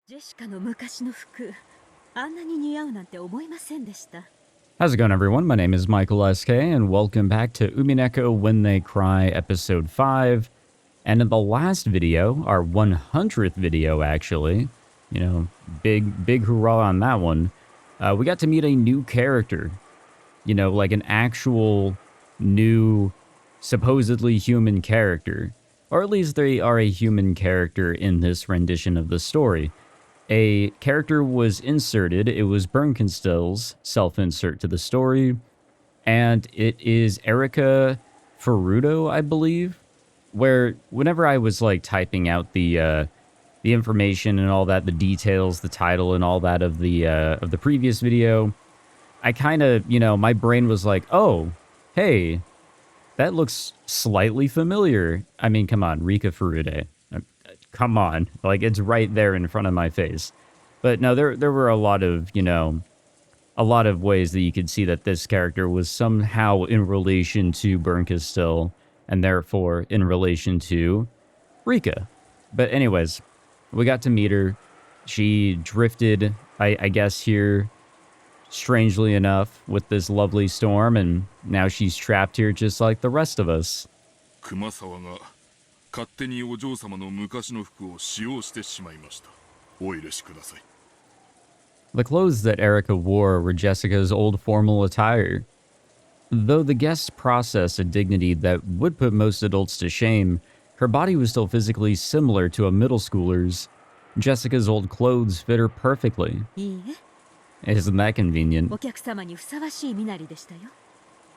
ジェシカの昔の服、あんなに似合うなんて思いませんでした。How's it going, everyone? My name is Michael SK, and welcome back to Umineko When They Cry, Episode 5. And in the last video, our 100th video, actually, you know, big hurrah on that one, we got to meet a new character. You know, like an actual new, supposedly human character. Or at least they are a human character in this rendition of the story. A character was inserted. It was Bernkastel's self-insert to the story. And it is Erica Ferrudo, I believe. Where whenever I was like typing out the information and all that, the details, the title and all that of the previous video, I kind of, you know, my brain was like, oh, hey, that looks slightly familiar. I mean, come on, Rika Furude. Come on, like it's right there in front of my face. But no, there were a lot of, you know, a lot of ways that you could see that this character was somehow in relation to Bernkastel and therefore in relation to Rika. But anyways, we got to meet her. She drifted, I guess here, strangely enough, with this lovely storm, and now she's trapped here just like the rest of us. 勝手にお嬢様の昔の服を使用してしまいました。お許しください。The clothes that Erica wore were Jessica's old formal attire. Though the guests processed a dignity that would put most adults to shame, her body was still physically similar to a middle schooler's. Jessica's old clothes fit her perfectly. Isn't that convenient? お客様にふさわしい身なりでしたよ。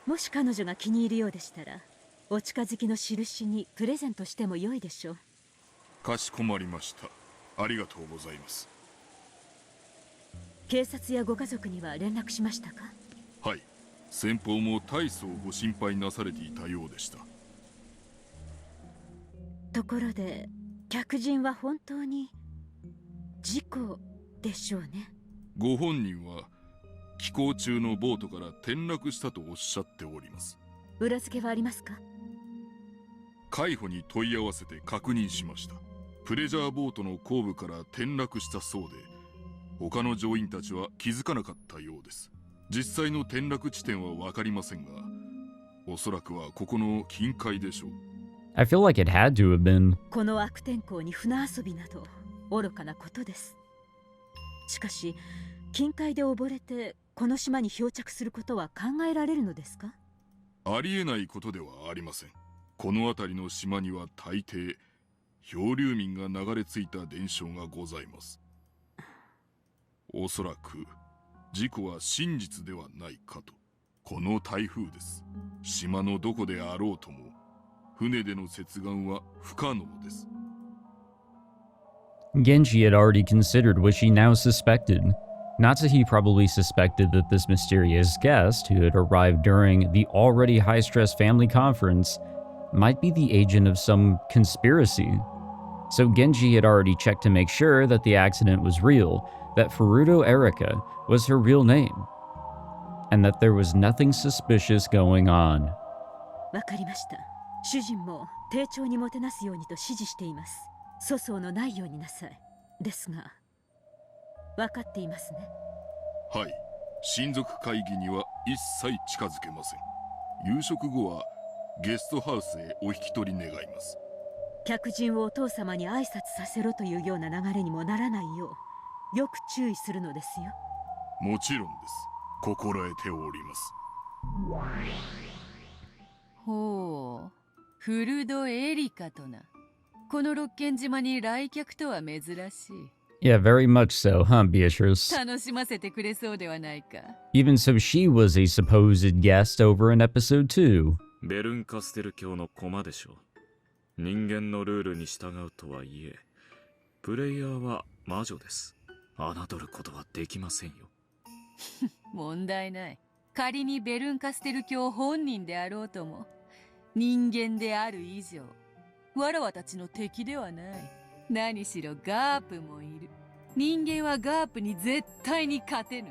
もし彼女が気に入るようでしたら、お近づきの印にプレゼントしても良いでしょう。かしこまりました。ありがとうございます。警察やご家族には連絡しましたか？はい。先方も大層ご心配なされていたようでした。ところで、客人は本当に事故でしょうね。ご本人は寄港中のボートから転落したとおっしゃっております。裏付けはありますか？海保に問い合わせて確認しました。プレジャーボートの後部から転落したそうで、他の乗員たちは気づかなかったようです。実際の転落地点は分かりませんが、おそらくはここの近海でしょう。I feel like it had to have been. この悪天候に船遊びなど愚かなことです。しかし、近海で溺れてこの島に漂着することは考えられるのですか？ありえないことではありません。この辺りの島には大抵漂流民が流れ着いた伝承がございます。おそらく事故は真実ではないかと。この台風です。島のどこであろうとも船での接岸は不可能です。Genji had already considered what she now suspected. Natsuhi probably suspected that this mysterious guest, who had arrived during the already high-stress family conference, might be the agent of some conspiracy. So Genji had already checked to make sure that the accident was real, that Furudo Erica was her real name, and that there was nothing suspicious going on. わかりました。主人も丁重にもてなすようにと指示しています。粗相のないようになさい。ですが、わかっていますね。はい。親族会議には一切近づけません。夕食後はゲストハウスへお引き取り願います。客人をお父様に挨拶させろというような流れにもならないよう、よく注意するのですよ。もちろんです。心得ております。ほう、フルドエリカとな。このロッケン島に来客とは珍しい。Yeah, very much so, huh, Beatrice? 楽しませてくれそうではないか。Even so, she was a supposed guest over in episode 2. ベルンカステル教の駒でしょう。人間のルールに従うとはいえ、プレイヤーは魔女です。侮ることはできませんよ。問題ない。仮にベルンカステル教本人であろうとも、人間である以上、わらわたちの敵ではない。何しろガープもいる。人間はガープに絶対に勝てぬ。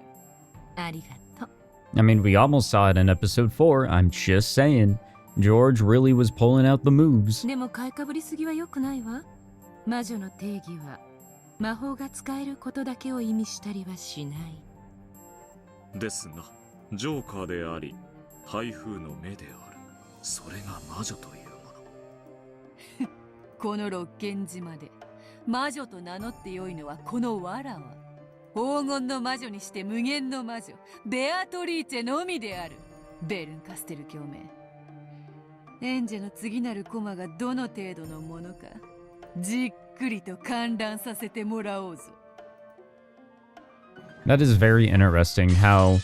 ありがとう。I mean, we almost saw it in episode 4, I'm just saying. George really was pulling out the moves. でも買いかぶりすぎは良くないわ。魔女の定義は魔法が使えることだけを意味したりはしない。ですが、ジョーカーであり、台風の目である。それが魔女というもの。この六軒島で魔女と名乗ってよいのはこのわらわ。黄金の魔女にして無限の魔女、ベアトリーチェのみである。ベルンカステル教名。演者の次なるコマがどの程度のものか、じっくりと観覧させてもらおうぞ。That is very interesting how...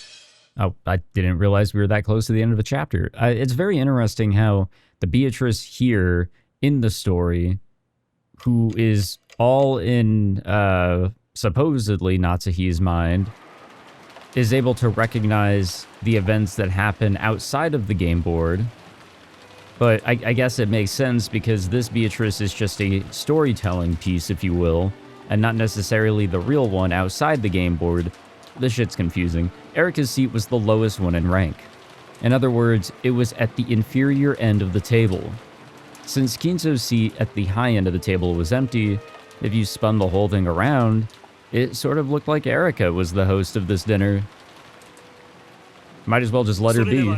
Oh, I didn't realize we were that close to the end of the chapter. It's very interesting how the Beatrice here in the story, who is all in supposedly Natsuhi's mind, is able to recognize the events that happen outside of the game board. But I guess it makes sense because this Beatrice is just a storytelling piece, if you will, and not necessarily the real one outside the game board. This shit's confusing. Erika's seat was the lowest one in rank. In other words, it was at the inferior end of the table. Since Kinzo's seat at the high end of the table was empty, if you spun the whole thing around, it sort of looked like Erika was the host of this dinner. Might as well just let her be.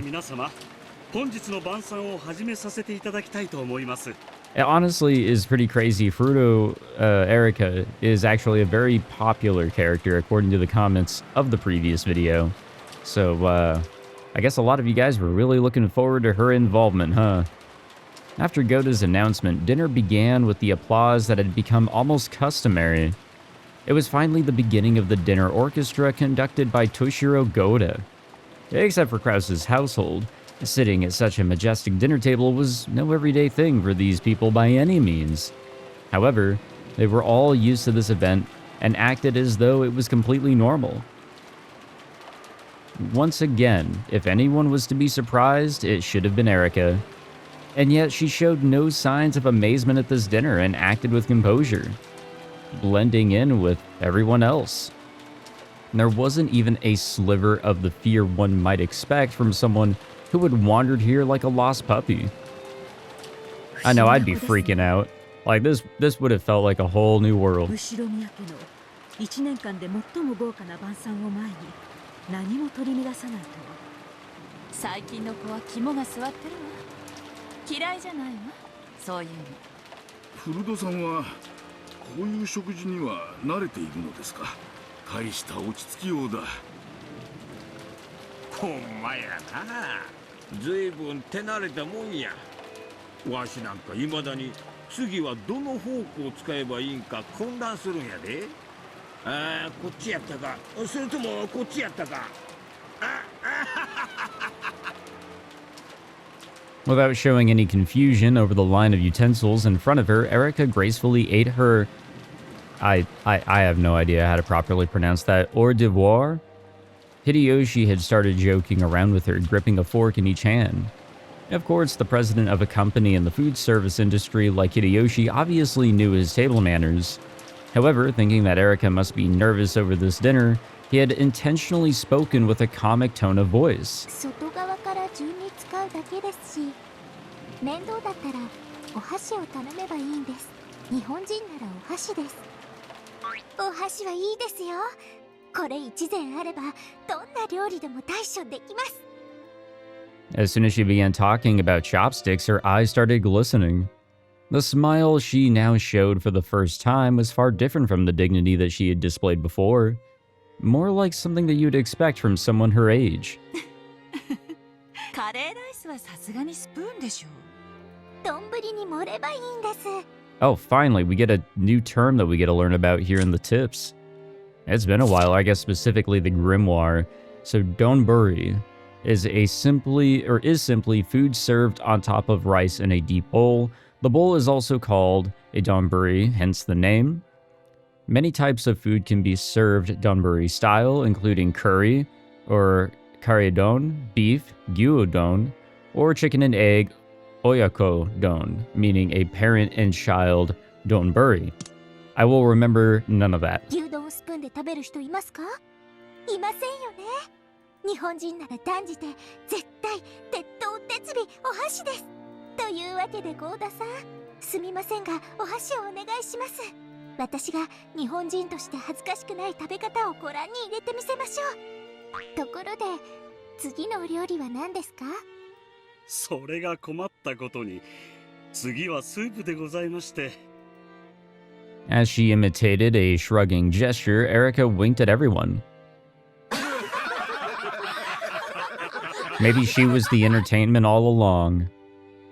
It honestly is pretty crazy. Furuto Erika is actually a very popular character according to the comments of the previous video. So, I guess a lot of you guys were really looking forward to her involvement, huh? After Goda's announcement, dinner began with the applause that had become almost customary. It was finally the beginning of the dinner orchestra conducted by Toshiro Goda. Except for Krause's household, sitting at such a majestic dinner table was no everyday thing for these people by any means. However, they were all used to this event and acted as though it was completely normal. Once again, if anyone was to be surprised, it should have been Erika. And yet she showed no signs of amazement at this dinner and acted with composure, blending in with everyone else. There wasn't even a sliver of the fear one might expect from someone who had wandered here like a lost puppy. I know, I'd be freaking out. Like, this would have felt like a whole new world. Ushiromiyaの1年間で最も豪華な晩餐を前に何も取り乱さないとは。最近の子は肝が据わってるわ。嫌いじゃないわ、そういうの。フルドさんはこういう食事には慣れているのですか。大した落ち着きようだ。ほんまやな。ずいぶん手慣れたもんや。わしなんかいまだに次はどのフォークを使えばいいんか混乱するんやで。ああ、こっちやったか、それともこっちやったか。Without showing any confusion over the line of utensils in front of her, Erika gracefully ate her... I have no idea how to properly pronounce that. Hors d'oeuvre? Hideyoshi had started joking around with her, gripping a fork in each hand. Of course, the president of a company in the food service industry like Hideyoshi obviously knew his table manners. However, thinking that Erika must be nervous over this dinner, he had intentionally spoken with a comic tone of voice. As soon as she began talking about chopsticks, her eyes started glistening. The smile she now showed for the first time was far different from the dignity that she had displayed before. More like something that you'd expect from someone her age. Oh, finally, we get a new term that we get to learn about here in the tips. It's been a while, I guess specifically the grimoire. So donburi is simply food served on top of rice in a deep bowl. The bowl is also called a donburi, hence the name. Many types of food can be served donburi style, including curry or karidon, beef, gyudon, or chicken and egg, oyako don, meaning a parent and child donburi. I will remember none of that. 私が日本人として恥ずかしくない食べ方をご覧に入れてみせましょう。ところで次のお料理は何ですか？それが困ったことに、次はスープでございまして。 As she imitated a shrugging gesture, Erica winked at everyone. Maybe she was the entertainment all along.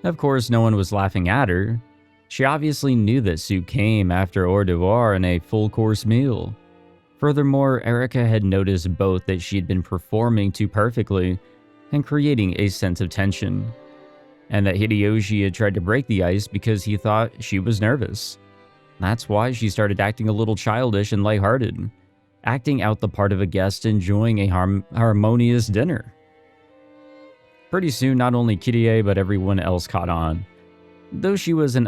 Of course, no one was laughing at her. She obviously knew that soup came after hors d'oeuvre and a full-course meal. Furthermore, Erica had noticed both that she had been performing too perfectly and creating a sense of tension, and that Hideyoshi had tried to break the ice because he thought she was nervous. That's why she started acting a little childish and lighthearted, acting out the part of a guest enjoying a harmonious dinner. Pretty soon, not only Kirie but everyone else caught on. Though she was an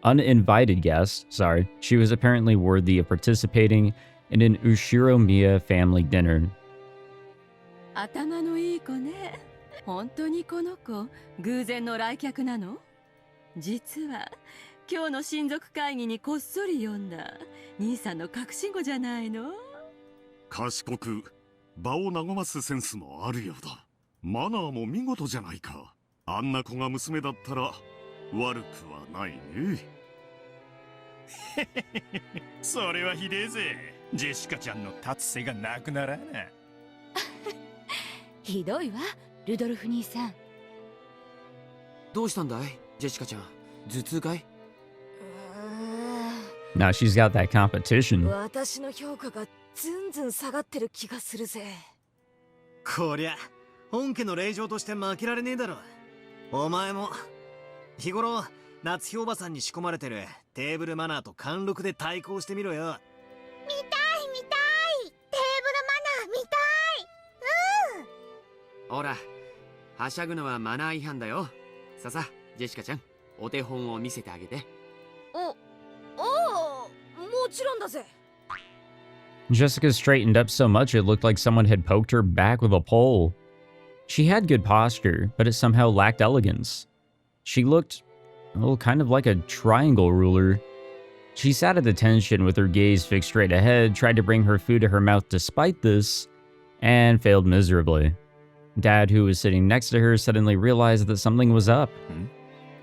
uninvited guest, she was apparently worthy of participating in an Ushiromiya family dinner. 頭のいい子ね。本当にこの子、偶然の来客なの？実は今日の親族会議にこっそり呼んだ兄さんの隠し子じゃないの？賢く場を和ますセンスもあるようだ。マナーも見事じゃないか。あんな子が娘だったら悪くはないね。それはひでえぜ。ジェシカちゃんの達成がなくならな。ひどいわ、ルドルフ兄さん。どうしたんだい、ジェシカちゃん。頭痛かい？ Now she's got that competition. 私の評価がずんずん下がってる気がするぜ。こりゃ本家の令状として負けられねえだろ。お前も日頃夏日おばさんに仕込まれてるテーブルマナーと貫禄で対抗してみろよ。見たい見たい、テーブルマナー見たい。ほら、はしゃぐのはマナー違反だよ。ささ、ジェシカちゃん、お手本を見せてあげて。お、もちろんだぜ。 Jessica straightened up so much it looked like someone had poked her back with a pole. She had good posture, but it somehow lacked elegance. She looked, well, kind of like a triangle ruler. She sat at attention with her gaze fixed straight ahead, tried to bring her food to her mouth despite this, and failed miserably. Dad, who was sitting next to her, suddenly realized that something was up.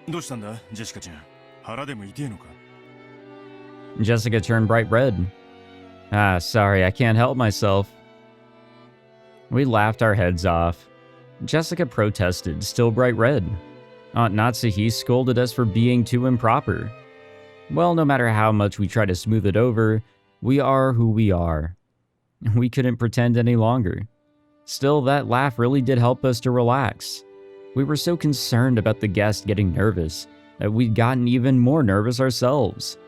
どうしたんだ、ジェシカちゃん。腹でも痛えのか？ Jessica turned bright red. Ah, sorry, I can't help myself. We laughed our heads off. Jessica protested, still bright red. Aunt Natsuhi scolded us for being too improper. Well, no matter how much we try to smooth it over, we are who we are. We couldn't pretend any longer. Still, that laugh really did help us to relax. We were so concerned about the guest getting nervous that we'd gotten even more nervous ourselves.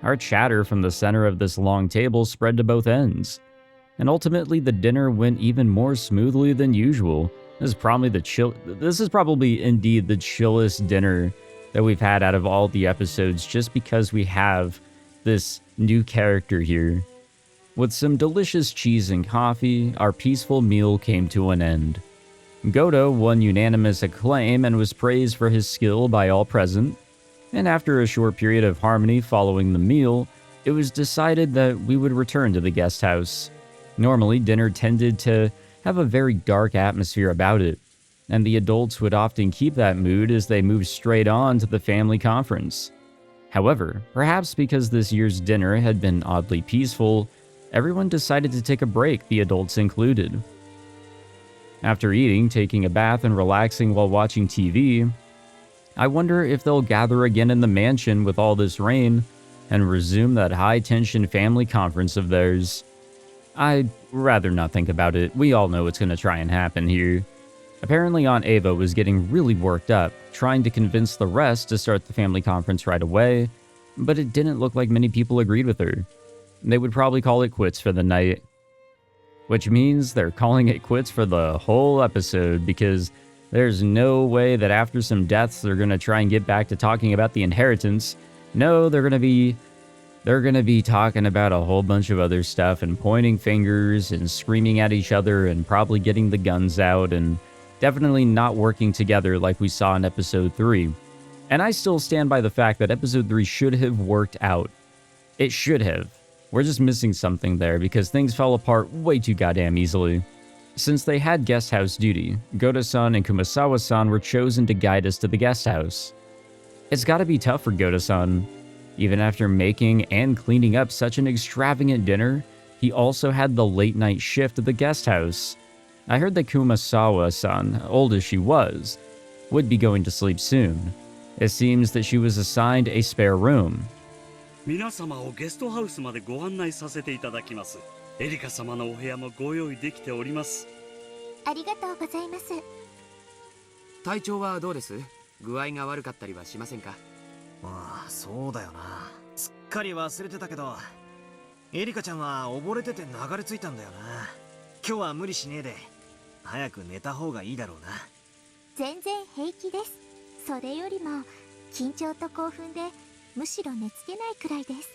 Our chatter from the center of this long table spread to both ends, and ultimately the dinner went even more smoothly than usual. This is probably indeed the chillest dinner that we've had out of all the episodes, just because we have this new character here. With some delicious cheese and coffee, our peaceful meal came to an end. Goto won unanimous acclaim and was praised for his skill by all present. And after a short period of harmony following the meal, it was decided that we would return to the guest house. Normally, dinner tended to have a very dark atmosphere about it, and the adults would often keep that mood as they moved straight on to the family conference. However, perhaps because this year's dinner had been oddly peaceful, everyone decided to take a break, the adults included. After eating, taking a bath, and relaxing while watching TV, I wonder if they'll gather again in the mansion with all this rain and resume that high-tension family conference of theirs. I'd rather not think about it. We all know what's going to try and happen here. Apparently Aunt Ava was getting really worked up, trying to convince the rest to start the family conference right away, but it didn't look like many people agreed with her. They would probably call it quits for the night. Which means they're calling it quits for the whole episode, because there's no way that after some deaths they're going to try and get back to talking about the inheritance. No, they're going to be talking about a whole bunch of other stuff and pointing fingers and screaming at each other and probably getting the guns out and definitely not working together like we saw in episode 3. And I still stand by the fact that episode 3 should have worked out It should have. We're just missing something there because things fell apart way too goddamn easily. Since they had guest house duty, Goda-san and Kumasawa-san were chosen to guide us to the guest house. It's gotta be tough for Goda-san. Even after making and cleaning up such an extravagant dinner, he also had the late night shift at the guest house. I heard that Kumasawa-san, old as she was, would be going to sleep soon. It seems that she was assigned a spare room. 皆様をゲストハウスまでご案内させていただきます。エリカ様のお部屋もご用意できております。ありがとうございます。体調はどうです？具合が悪かったりはしませんか？まあそうだよな。すっかり忘れてたけど、エリカちゃんは溺れてて流れ着いたんだよな。今日は無理しねえで早く寝た方がいいだろうな。全然平気です。それよりも緊張と興奮でむしろ寝つけないくらいです。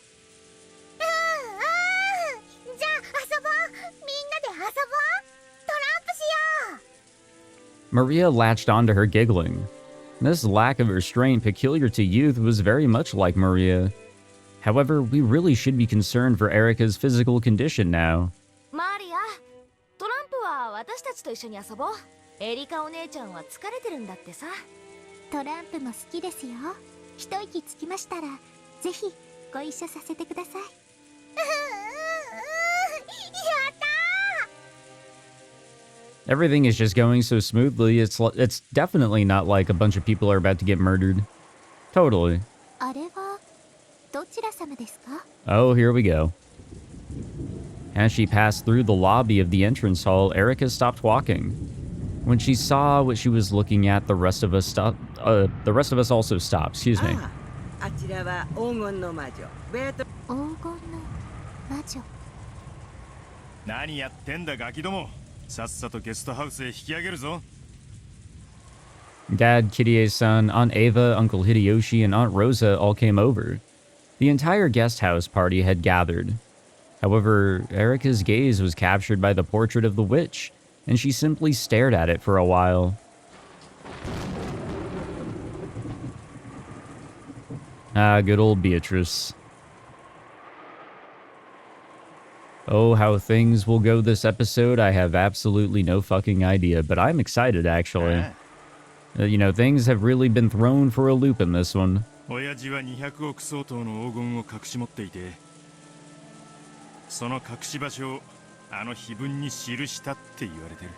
じゃあ遊ぼう。みんなで遊ぼう。トランプしよう。 Maria latched onto her, giggling. This lack of restraint peculiar to youth was very much like Maria. However, we really should be concerned for Erika's physical condition now. マリア、トランプは私たちと一緒に遊ぼう。エリカお姉ちゃんは疲れてるんだってさ。トランプも好きですよ。一息つきましたらぜひご一緒させてください。やったー。 Everything is just going so smoothly, it's definitely not like a bunch of people are about to get murdered. Totally. あれはどちら様ですか？ Oh, here we go. As she passed through the lobby of the entrance hall, Erika stopped walking. When she saw what she was looking at, the rest of us also stopped. Excuse me. あちらは黄金の魔女。黄金の魔女。何やってんだガキども。さっさとゲストハウスへ引き上げるぞ。Dad, Kirie-san, Aunt Ava, Uncle Hideyoshi, and Aunt Rosa all came over. The entire guest house party had gathered. However, Erika's gaze was captured by the portrait of the witch, and she simply stared at it for a while. Ah, good old Beatrice. Oh, how things will go this episode, I have absolutely no fucking idea, but I'm excited, actually. You know, things have really been thrown for a loop in this one. 親父は200億相当の黄金を隠し持っていて、その隠し場所をあの碑文に記したって言われてる。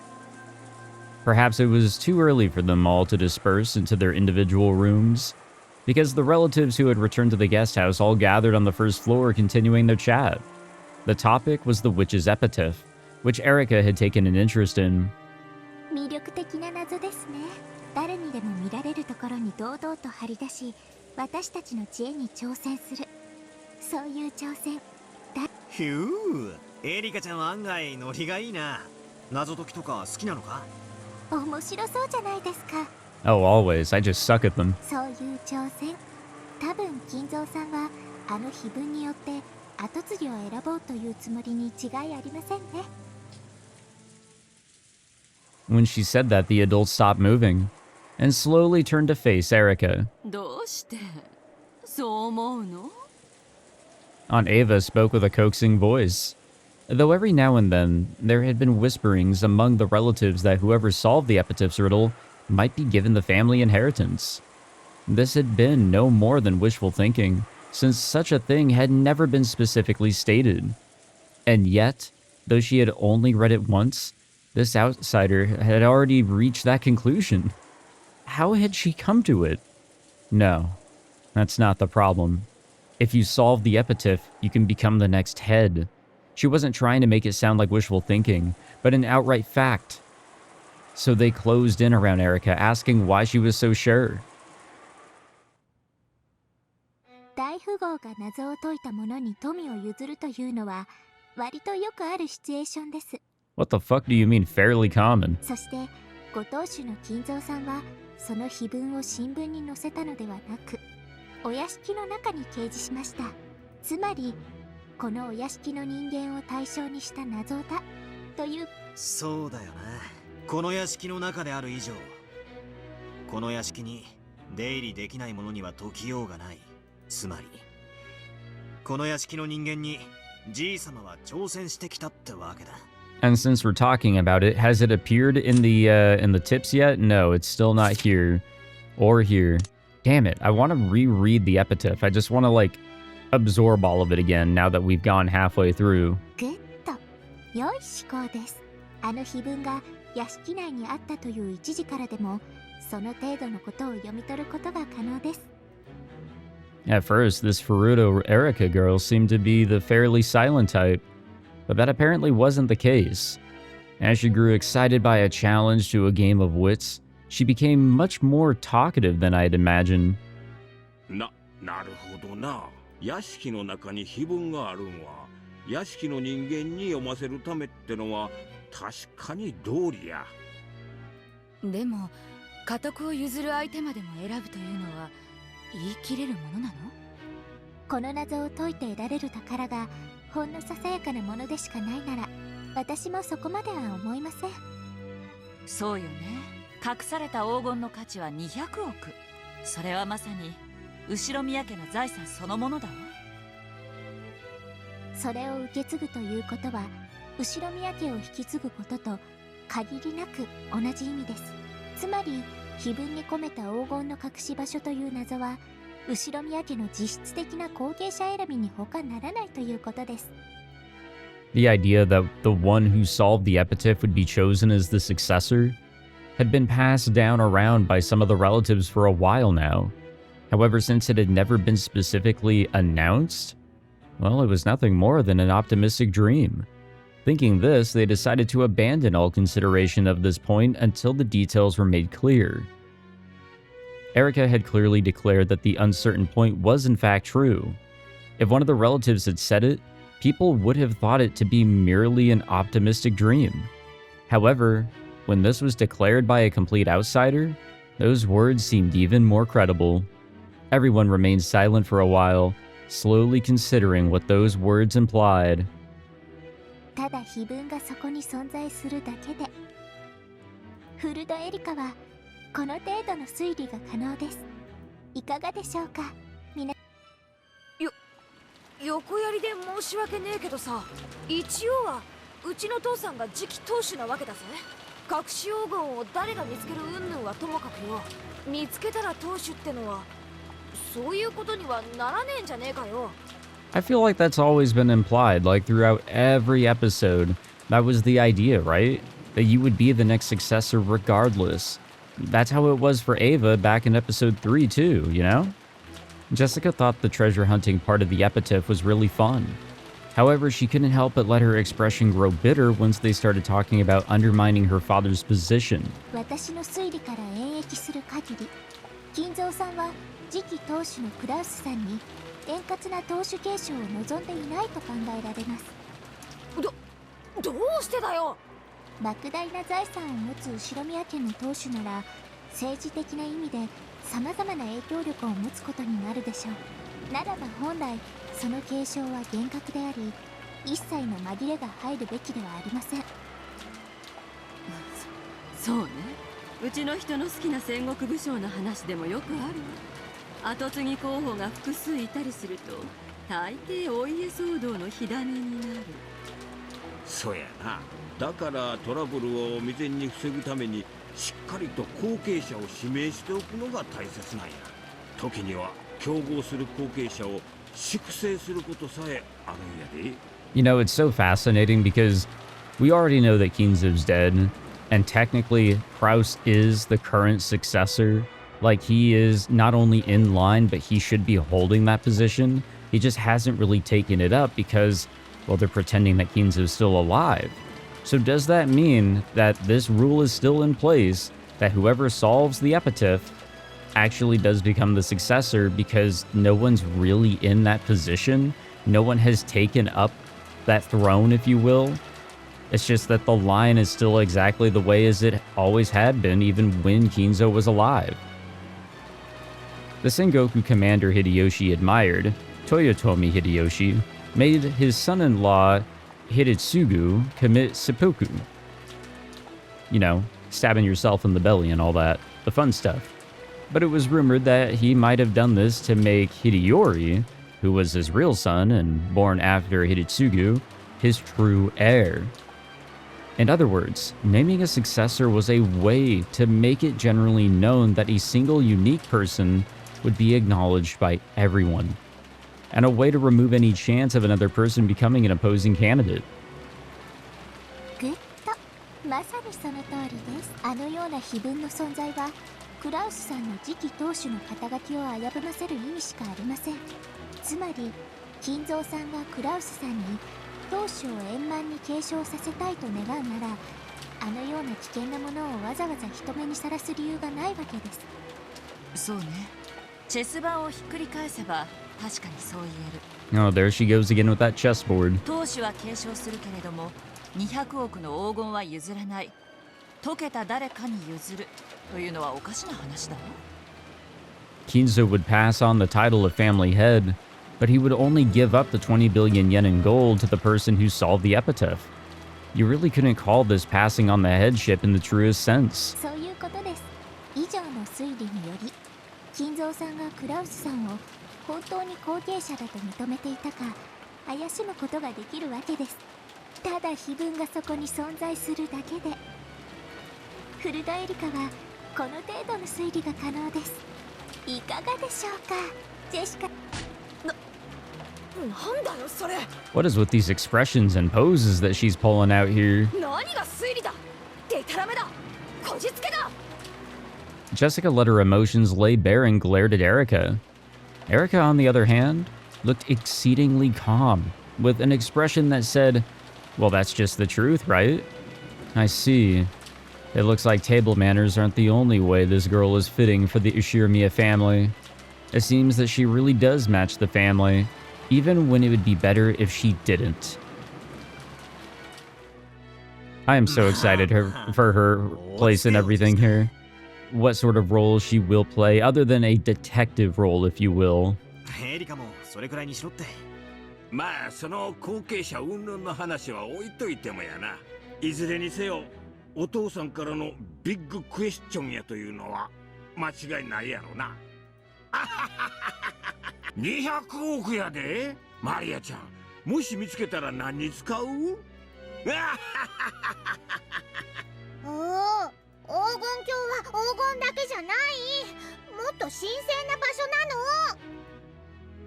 Perhaps it was too early for them all to disperse into their individual rooms, because the relatives who had returned to the guest house all gathered on the first floor continuing their chat. The topic was the witch's epitaph, which Erika had taken an interest in. 魅力的な謎ですね。誰にでも見られるところに堂々と張り出し、私たちの知恵に挑戦する。そういう挑戦。ひゅー、エリカちゃんは案外ノリがいいな。謎解きとか好きなのか？面白そうじゃないですか。Oh, always. I just suck at them. そういう挑戦。多分金蔵さんはあの碑文によって後継ぎを選ぼうというつもりに違いありませんね。When she said that, the adults stopped moving and slowly turned to face Erika. どうしてそう思うの？ Aunt Ava spoke with a coaxing voice. Though every now and then, there had been whisperings among the relatives that whoever solved the Epitaph's riddle might be given the family inheritance. This had been no more than wishful thinking, since such a thing had never been specifically stated. And yet, though she had only read it once, this outsider had already reached that conclusion. How had she come to it? No, that's not the problem. If you solve the epitaph, you can become the next head. She wasn't trying to make it sound like wishful thinking, but an outright fact. So they closed in around Erika, asking why she was so sure. 大富豪が謎を解いた者に富を譲るというのは割とよくあるシチュエーションです。 What the fuck do you mean fairly common? そしてご当主の金蔵さんはその碑文を新聞に載せたのではなく、お屋敷の中に掲示しました。つまりこのお屋敷の人間を対象にした謎だという。そうだよな。この屋敷の中である以上、この屋敷に出入りできない者には解きようがない。つまりこの屋敷の人間にじいさまは挑戦してきたってわけだ。 And since we're talking about it, has it appeared in the tips yet? No, it's still not here or here. Damn it, I want to reread the epitaph. I just want to like absorb all of it again now that we've gone halfway through. グッド、良い思考です。あの碑文が屋敷内にあったという一時からでも、その程度のことを読み取ることが可能です。 At first, this Furuto Erika girl seemed to be the fairly silent type, but that apparently wasn't the case. As she grew excited by a challenge to a game of wits, she became much more talkative than I'd imagined. なるほどな。屋敷の中に碑文があるんは、屋敷の人間に読ませるためってのは確かに道理や。でも家督を譲る相手までも選ぶというのは言い切れるものなの？この謎を解いて得られる宝がほんのささやかなものでしかないなら、私もそこまでは思いません。そうよね。隠された黄金の価値は200億。それはまさに後ろ宮家の財産そのものだわ。それを受け継ぐということは、後ろ宮家を引き継ぐことと限りなく同じ意味です。つまり碑文に込めた黄金の隠し場所という謎は、後ろ宮家の実質的な後継者選びに他ならないということです。 The idea that the one who solved the epitaph would be chosen as the successor had been passed down around by some of the relatives for a while now. However, since it had never been specifically announced, well, it was nothing more than an optimistic dream. Thinking this, they decided to abandon all consideration of this point until the details were made clear. Erika had clearly declared that the uncertain point was in fact true. If one of the relatives had said it, people would have thought it to be merely an optimistic dream. However, when this was declared by a complete outsider, those words seemed even more credible. Everyone remained silent for a while, slowly considering what those words implied. ただ碑文がそこに存在するだけで、フルドエリカはこの程度の推理が可能です。いかがでしょうか、横やりで申し訳ねえけどさ、一応はうちの父さんが次期当主なわけだぜ。隠し黄金を誰が見つける云々はともかくよ、見つけたら当主ってのはそういうことにはならねえんじゃねえかよ。 I feel like that's always been implied, like throughout every episode. That was the idea, right? That you would be the next successor regardless. That's how it was for Ava back in episode 3 too, you know? Jessica thought the treasure hunting part of the epitaph was really fun. However, she couldn't help but let her expression grow bitter once they started talking about undermining her father's position. 私の推理から演繹する限り、金蔵さんは次期当主のクラウスさんに円滑な当主継承を望んでいないと考えられます。どうしてだよ。莫大な財産を持つ後宮家の当主なら、政治的な意味で様々な影響力を持つことになるでしょう。ならば本来その継承は厳格であり、一切の紛れが入るべきではありません。そうね。うちの人の好きな戦国武将の話でもよくあるわ。跡継ぎ候補が複数いたりすると、大抵お家騒動の火種になる。そやな。だからトラブルを未然に防ぐためにしっかりと後継者を指名しておくのが大切なんや。時には競合する後継者を粛清することさえあるんやで。You know, it's so fascinating because we already know that Kinzub's dead, and technically Kraus is the current successor. Like, he is not only in line, but he should be holding that position. He just hasn't really taken it up because, well, they're pretending that Kinzub's still alive. So does that mean that this rule is still in place, that whoever solves the epitaph actually does become the successor because no one's really in that position? No one has taken up that throne, if you will? It's just that the line is still exactly the way as it always had been, even when Kinzo was alive. The Sengoku commander Hideyoshi admired, Toyotomi Hideyoshi, made his son-in-law Hidetsugu commit seppuku. You know, stabbing yourself in the belly and all that, the fun stuff. But it was rumored that he might have done this to make Hideyori who was his real son and born after Hidetsugu, his true heir. In other words, naming a successor was a way to make it generally known that a single unique person would be acknowledged by everyone, and a way to remove any chance of another person becoming an opposing candidate. まさにその通りです。あのような碑文の存在はクラウスさんの次期当主の肩書きを危ぶませる意味しかありません。つまり金蔵さんがクラウスさんに当主を円満に継承させたいと願うなら、あのような危険なものをわざわざ人目にさらす理由がないわけです。そうね。チェス盤をひっくり返せば確かにそう言える。Oh, there she goes again with that chessboard. 当主は継承するけれども200億の黄金は譲らない。解けた誰かに譲るというのはおかしな話だわ。Kinzo would pass on the title of family head, but he would only give up the 20 billion yen in gold to the person who solved the epitaph. You really couldn't call this passing on the headship in the truest sense. そういうことです。以上の推理により、金蔵さんがクラウスさんを本当に後継者だと認めていたか怪しむことができるわけです。ただ碑文がそこに存在するだけで、フルダエリカはこの程度の推理が可能です。いかがでしょうか、ジェシカ。なんだよそれ。 What is with these expressions and poses that she's pulling out here? 何が推理だ。デタラメだ。こじつけだ。 Jessica let her emotions lay bare and glared at Erica. Erica, on the other hand, looked exceedingly calm, with an expression that said, "Well, that's just the truth, right? I see. It looks like table manners aren't the only way this girl is fitting for the Ushiromiya family. It seems that she really does match the family, even when it would be better if she didn't." I am so excited for her place in everything here. What sort of role she will play, other than a detective role, if you will. エリカもそれくらいにしろって。まあその後継者云々の話は置いといてもやな。いずれにせよお父さんからのビッグクエスチョンやというのは間違いないやろな。200億やで。マリアちゃん、もし見つけたら何に使う？おお、黄金鏡は黄金だけじゃない。もっと神聖な場所なの。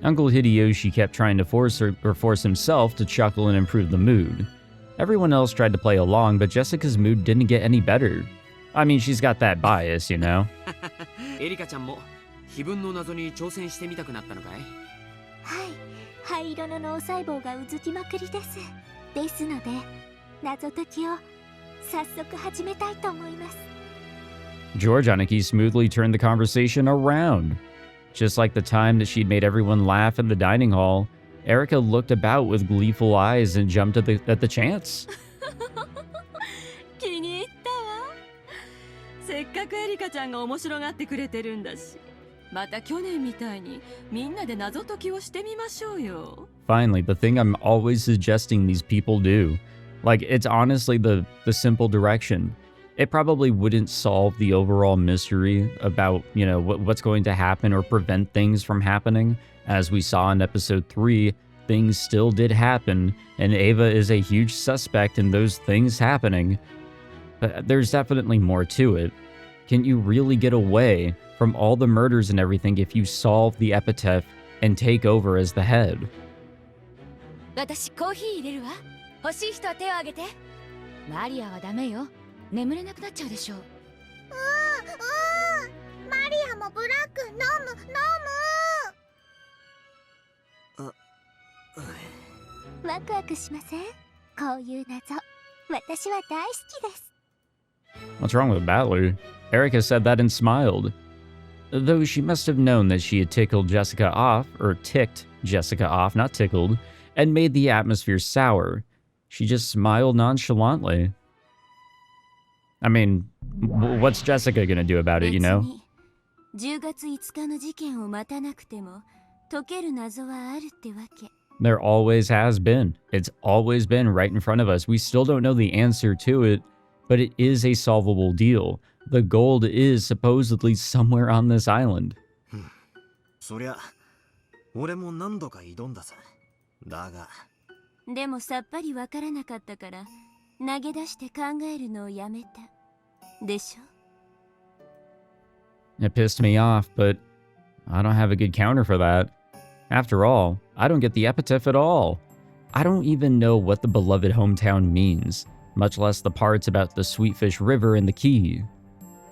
Uncle Hideyoshi kept trying to force himself to chuckle and improve the mood. Everyone else tried to play along, but Jessica's mood didn't get any better. I mean, she's got that bias, you know? エリカちゃんも碑文の謎に挑戦してみたくなったのかい？はい、灰色の脳細胞がうずきまくりです。ですので、謎解きを早速始めたいと思います。George Aniki smoothly turned the conversation around. Just like the time that she'd made everyone laugh in the dining hall, Erica looked about with gleeful eyes and jumped at the chance. 気に入ったわ。せっかくエリカちゃんが面白がってくれてるんだし、また去年みたいにみんなで謎解きをしてみましょうよ。Finally, the thing I'm always suggesting these people do. Like, it's honestly the simple direction. It probably wouldn't solve the overall mystery about, you know, what's going to happen or prevent things from happening. As we saw in episode 3, things still did happen, and Ava is a huge suspect in those things happening. But there's definitely more to it. Can you really get away from all the murders and everything if you solve the epitaph and take over as the head? 私コーヒー入れるわ。欲しい人は手を挙げて。マリアはダメよ。眠れなくなっちゃうでしょ。マリアもブラック飲む。ワクワクしません？こういう謎、私は大好きです。What's wrong with Battler? Erica said that and smiled. Though she must have known that she had tickled Jessica off, or ticked Jessica off, not tickled, and made the atmosphere sour. She just smiled nonchalantly. I mean, what's Jessica gonna do about it, you know? 10月5日の事件を待たなくても解ける謎はあるってわけ。There always has been. It's always been right in front of us. We still don't know the answer to it, but it is a solvable deal. The gold is supposedly somewhere on this island. そりゃ俺も何度か挑んださ。だがでもさっぱりわからなかったから投げ出して考えるのをやめたでしょ。 It pissed me off, but I don't have a good counter for that. After all, I don't get the epitaph at all. I don't even know what the beloved hometown means, much less the parts about the Sweetfish River and the key.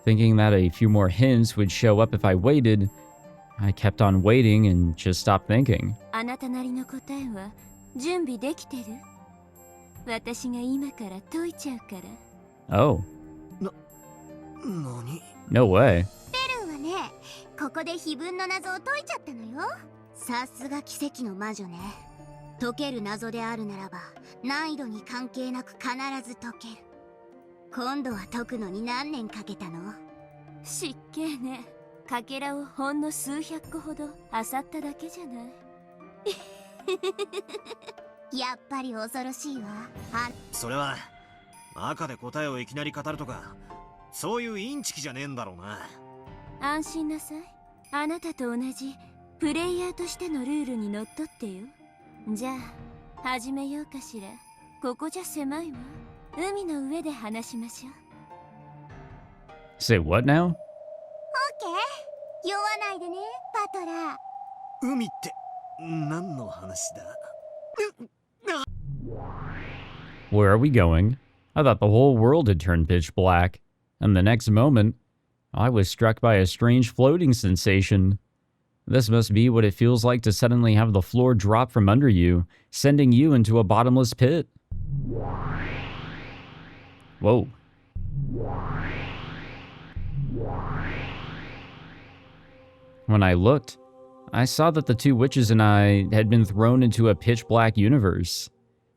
Thinking that a few more hints would show up if I waited, I kept on waiting and just stopped thinking. あなたなりの答えは準備できてる？私が今から解いちゃうから。 Oh. 何？ No way. ペルーはね、ここで碑文の謎を解いちゃったのよ。さすが奇跡の魔女ね。解ける謎であるならば難易度に関係なく必ず解ける。今度は解くのに何年かけたの？失敬ね。かけらをほんの数百個ほど漁っただけじゃない。やっぱり恐ろしいわ。それは赤で答えをいきなり語るとかそういうインチキじゃねえんだろうな。安心なさい。あなたと同じプレイヤーとしてのルールにのっとってよ。じゃあ始めようかしら。ここじゃ狭いわ。海の上で話しましょう。 Say what now? オッケー。酔わないでね、パトラー。海って何の話だWhere are we going? I thought the whole world had turned pitch black, and the next moment, I was struck by a strange floating sensation. This must be what it feels like to suddenly have the floor drop from under you, sending you into a bottomless pit. Whoa. When I looked, I saw that the two witches and I had been thrown into a pitch-black universe.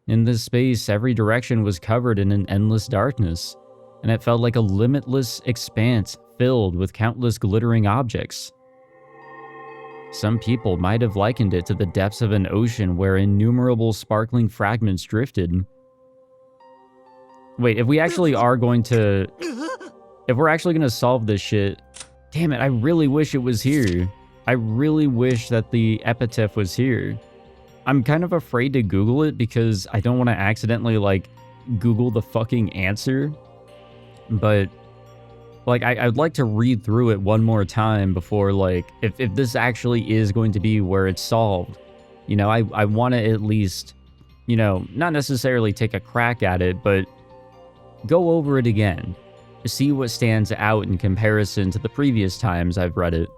In this space, every direction was covered in an endless darkness, and it felt like a limitless expanse filled with countless glittering objects. Some people might have likened it to the depths of an ocean where innumerable sparkling fragments drifted. Wait, if we actually are going to... If we're actually going to solve this shit... Damn it, I really wish it was here. I really wish that the epitaph was here. I'm kind of afraid to Google it because I don't want to accidentally, like, Google the fucking answer. But, like, I'd like to read through it one more time before, like, if this actually is going to be where it's solved. You know, I want to at least, you know, not necessarily take a crack at it, but go over it again. See what stands out in comparison to the previous times I've read it.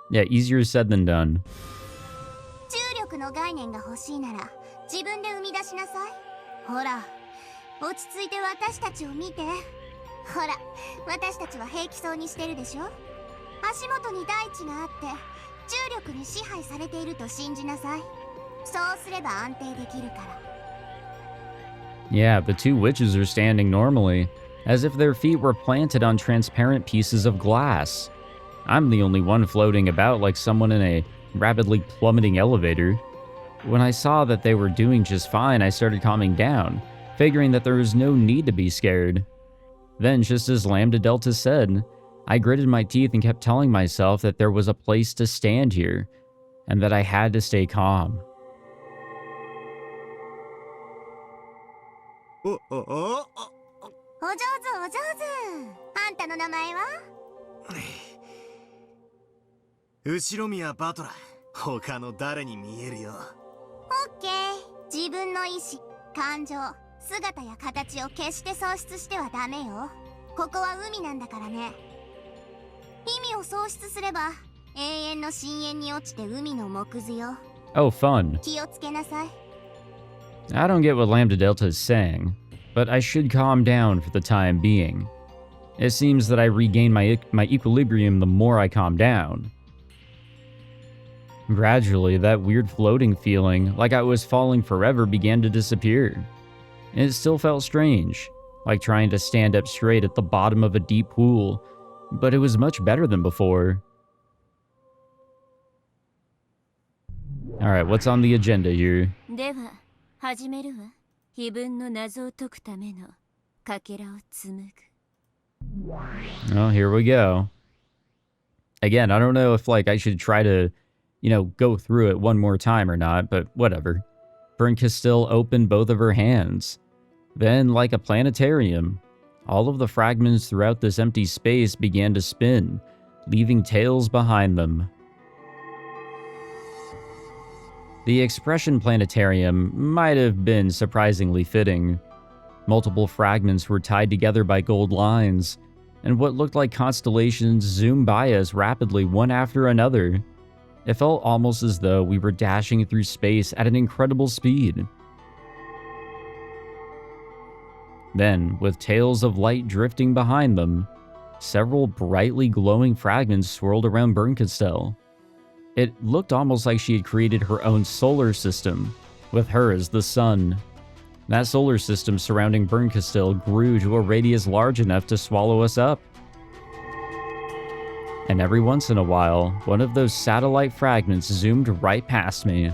Yeah, easier said than done. 重力の概念が欲しいなら自分で生み出しなさい。ほら、落ち着いて私たちを見て。ほら、私たちは平気そうにしてるでしょ。足元に大地があって重力に支配されていると信じなさい。そうすれば安定できるから。 Yeah, the two witches are standing normally, as if their feet were planted on transparent pieces of glass. I'm the only one floating about like someone in a rapidly plummeting elevator. When I saw that they were doing just fine, I started calming down, figuring that there was no need to be scared. Then, just as Lambda Delta said, I gritted my teeth and kept telling myself that there was a place to stand here, and that I had to stay calm. お上手お上手。あんたの名前は？Ushiromiyaバトラ。他の誰に見えるよ。オッケー。自分の意志、感情、姿や形を決して喪失してはダメよ。ここは海なんだからね。意味を喪失すれば永遠の深淵に落ちて海の藻屑よ。Oh, fun. 気をつけなさい。 I don't get what Lambda Delta is saying, but I should calm down for the time being. It seems that I regain my equilibrium the more I calm down. Gradually, that weird floating feeling, like I was falling forever, began to disappear. It still felt strange, like trying to stand up straight at the bottom of a deep pool, but it was much better than before. Alright, what's on the agenda here? では始めるわ。碑文の謎を解くためのかけらを紡ぐ。Well, here we go. Again, I don't know if, like, I should try to, go through it one more time or not, but whatever. Bernkastel opened both of her hands. Then, like a planetarium, all of the fragments throughout this empty space began to spin, leaving tails behind them. The expression planetarium might have been surprisingly fitting. Multiple fragments were tied together by gold lines, and what looked like constellations zoomed by us rapidly one after another. It felt almost as though we were dashing through space at an incredible speed. Then, with tails of light drifting behind them, several brightly glowing fragments swirled around Bernkastel. It looked almost like she had created her own solar system, with her as the sun. That solar system surrounding Bernkastel grew to a radius large enough to swallow us up. And every once in a while, one of those satellite fragments zoomed right past me.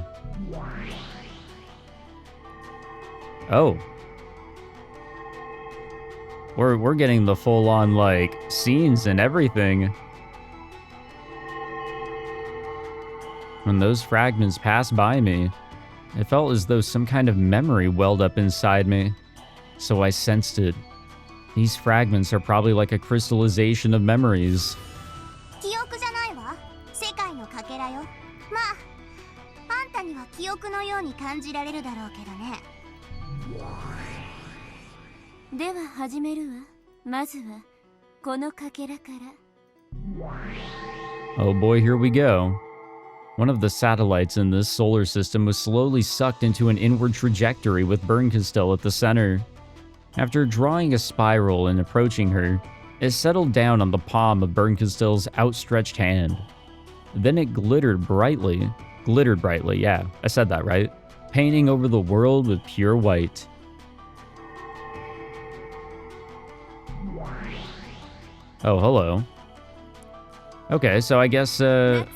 Oh. We're getting the full-on, like, scenes and everything. When those fragments passed by me, it felt as though some kind of memory welled up inside me. So I sensed it. These fragments are probably like a crystallization of memories. 記憶じゃないわ。世界のかけらよ。まあ、あんたには記憶のように感じられるだろうけどね。では始めるわ。まずはこのかけらから。Oh boy, here we go. One of the satellites in this solar system was slowly sucked into an inward trajectory with Bernkastel at the center. After drawing a spiral and approaching her, it settled down on the palm of Bernkastel's outstretched hand. Then it glittered brightly, yeah, I said that right, painting over the world with pure white. Oh, hello. Okay, so I guess, I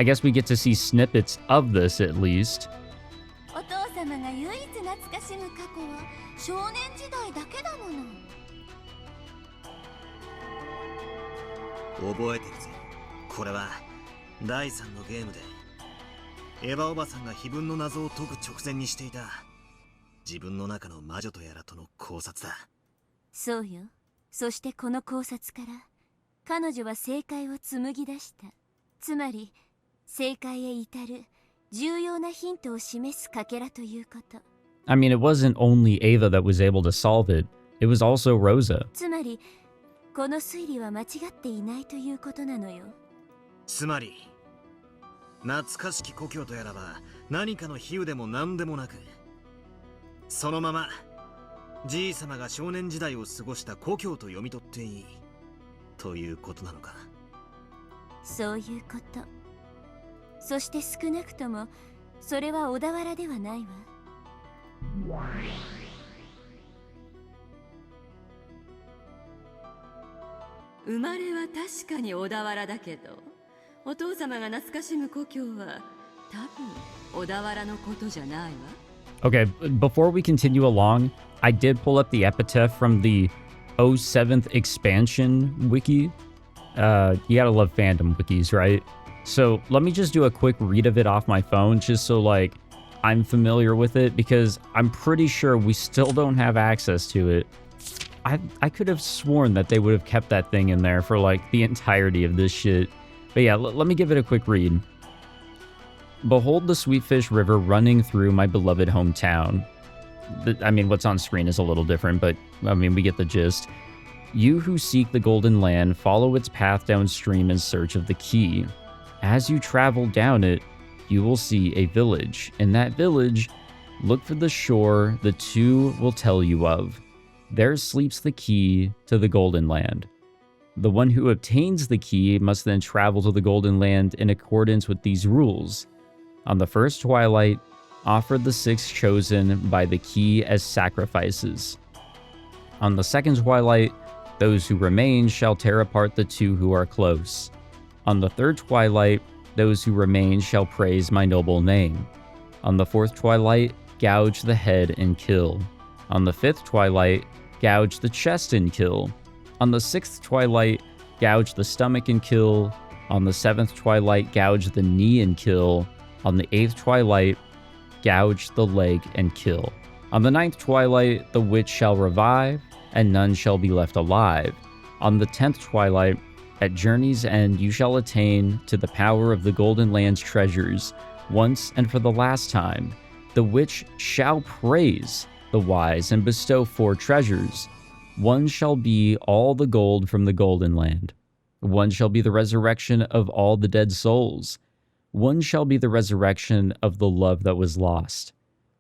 guess we get to see snippets of this at least. お父様が唯一懐かしむ過去は少年時代だけだもの。覚えてるぜ。これは第3のゲームでエヴァおばさんが碑文の謎を解く直前にしていた自分の中の魔女とやらとの考察だ。そうよ。そしてこの考察から彼女は正解を紡ぎ出した。つまり正解へ至る重要なヒントを示すかけらということ。I mean, it wasn't only Ava that was able to solve it. It was also Rosa. つまりこの推理は間違っていないということなのよ。つまり懐かしき故郷とやらば何かの比喩でも何でもなく、そのままじい様が少年時代を過ごした故郷と読み取っていいということなのか。そういうこと。そして少なくともそれは小田原ではないわ。生まれは確かに小田原だけど、お父様が懐かしむ故郷は多分小田原のことじゃないわ。Okay, before we continue along, I did pull up the epitaph from the 07th expansion wiki. You gotta love fandom wikis, right? So let me just do a quick read of it off my phone, just so like I'm familiar with it, because I'm pretty sure we still don't have access to it. I could have sworn that they would have kept that thing in there for like the entirety of this shit. But yeah, let me give it a quick read. Behold the Sweetfish River running through my beloved hometown. I mean, what's on screen is a little different, but I mean, we get the gist. You who seek the Golden Land, follow its path downstream in search of the key. As you travel down it, you will see a village. In that village, look for the shore the two will tell you of. There sleeps the key to the Golden Land. The one who obtains the key must then travel to the Golden Land in accordance with these rules. On the first twilight, offer the 6 chosen by the key as sacrifices. On the second twilight, those who remain shall tear apart the 2 who are close. On the third twilight, those who remain shall praise my noble name. On the fourth twilight, gouge the head and kill. On the fifth twilight, gouge the chest and kill. On the 6th twilight, gouge the stomach and kill. On the 7th twilight, gouge the knee and kill. On the 8th twilight, gouge the leg and kill. On the 9th twilight, the witch shall revive, and none shall be left alive. On the 10th twilight, at journey's end, you shall attain to the power of the Golden Land's treasures. Once and for the last time, the witch shall praise the wise and bestow 4 treasures. One shall be all the gold from the Golden Land. One shall be the resurrection of all the dead souls. One shall be the resurrection of the love that was lost.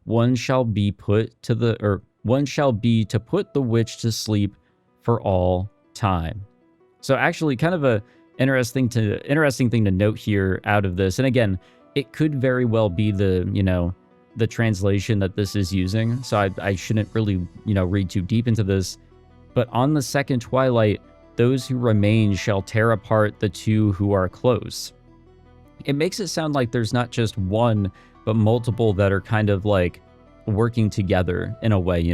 One shall be put to put the witch to sleep for all time. So actually kind of a interesting thing to note here out of this. And again, it could very well be the translation that this is using. So I shouldn't really, read too deep into this. But on the 2nd twilight, those who remain shall tear apart the 2 who are close. It makes it sound like there's not just one, but multiple that are kind of like working together in a way,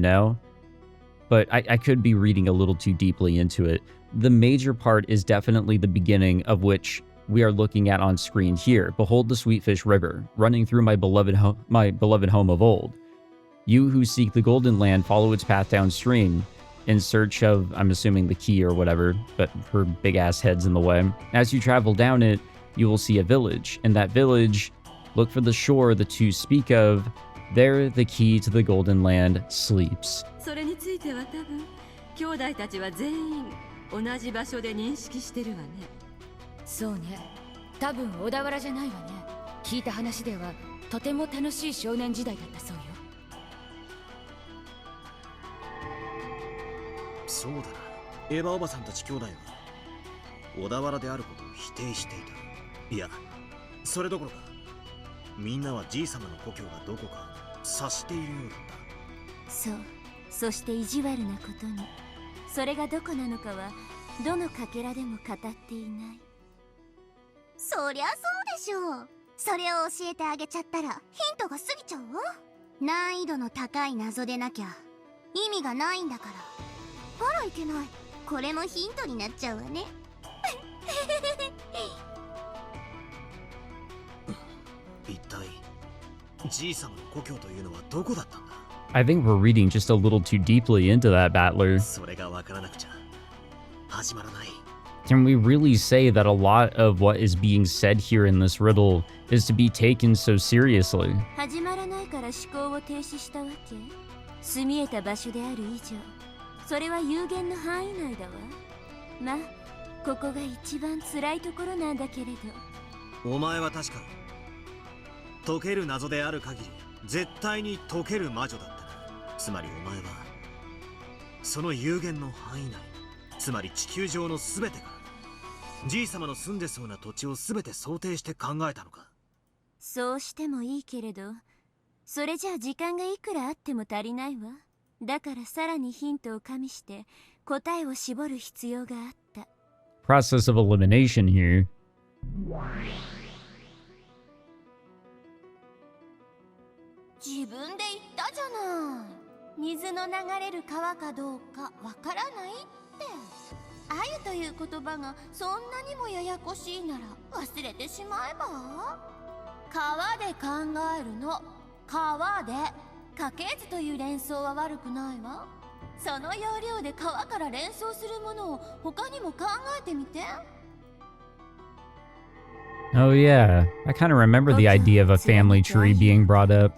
But I could be reading a little too deeply into it. The major part is definitely the beginning, of which we are looking at on screen here. Behold the Sweetfish River, running through my beloved home of old. You who seek the Golden Land, follow its path downstream, in search of, I'm assuming, the key or whatever, but her big-ass head's in the way. As you travel down it, you will see a village. In that village, look for the shore the 2 speak of. There, the key to the Golden Land sleeps. それについては多分兄弟たちは全員同じ場所で認識してるわね。そうね。多分小田原じゃないわね。聞いた話ではとても楽しい少年時代だったそうよ。そうだな。エヴァおばさんたち兄弟は小田原であることを否定していた。いや、それどころかみんなはじい様の故郷がどこか察しているようだった。そう。そして意地悪なことに、それがどこなのかはどのかけらでも語っていない。そりゃそうでしょう。それを教えてあげちゃったらヒントが過ぎちゃうわ。難易度の高い謎でなきゃ意味がないんだから。あらいけない。これもヒントになっちゃうわね。一体じい様の故郷というのはどこだったんだ。I think we're reading just a little too deeply into that, Battler. それがわからなくちゃ始まらない。Can we really say that a lot of what is being said here in this riddle is to be taken so seriously? 始まらないから思考を停止したわけ。住み得た場所である以上、それは有限の範囲内だわ。まあ、ここが一番辛いところなんだけれど。お前は確か解ける謎である限り絶対に解ける魔女だったな。つまりお前はその有限の範囲内、つまり地球上の全てからじい様の住んでそうな土地を全て想定して考えたのか。そうしてもいいけれど、それじゃあ時間がいくらあっても足りないわ。だからさらにヒントを加味して答えを絞る必要があった。Process of elimination here. 自分で言ったじゃない。水の流れる川かどうかわからないって。鮎という言葉がそんなにもややこしいなら忘れてしまえば。川で考えるの。川で。家系図という連想は悪くないわ。その要領で川から連想するものを他にも考えてみて。Oh yeah, I kind of remember the idea of a family tree being brought up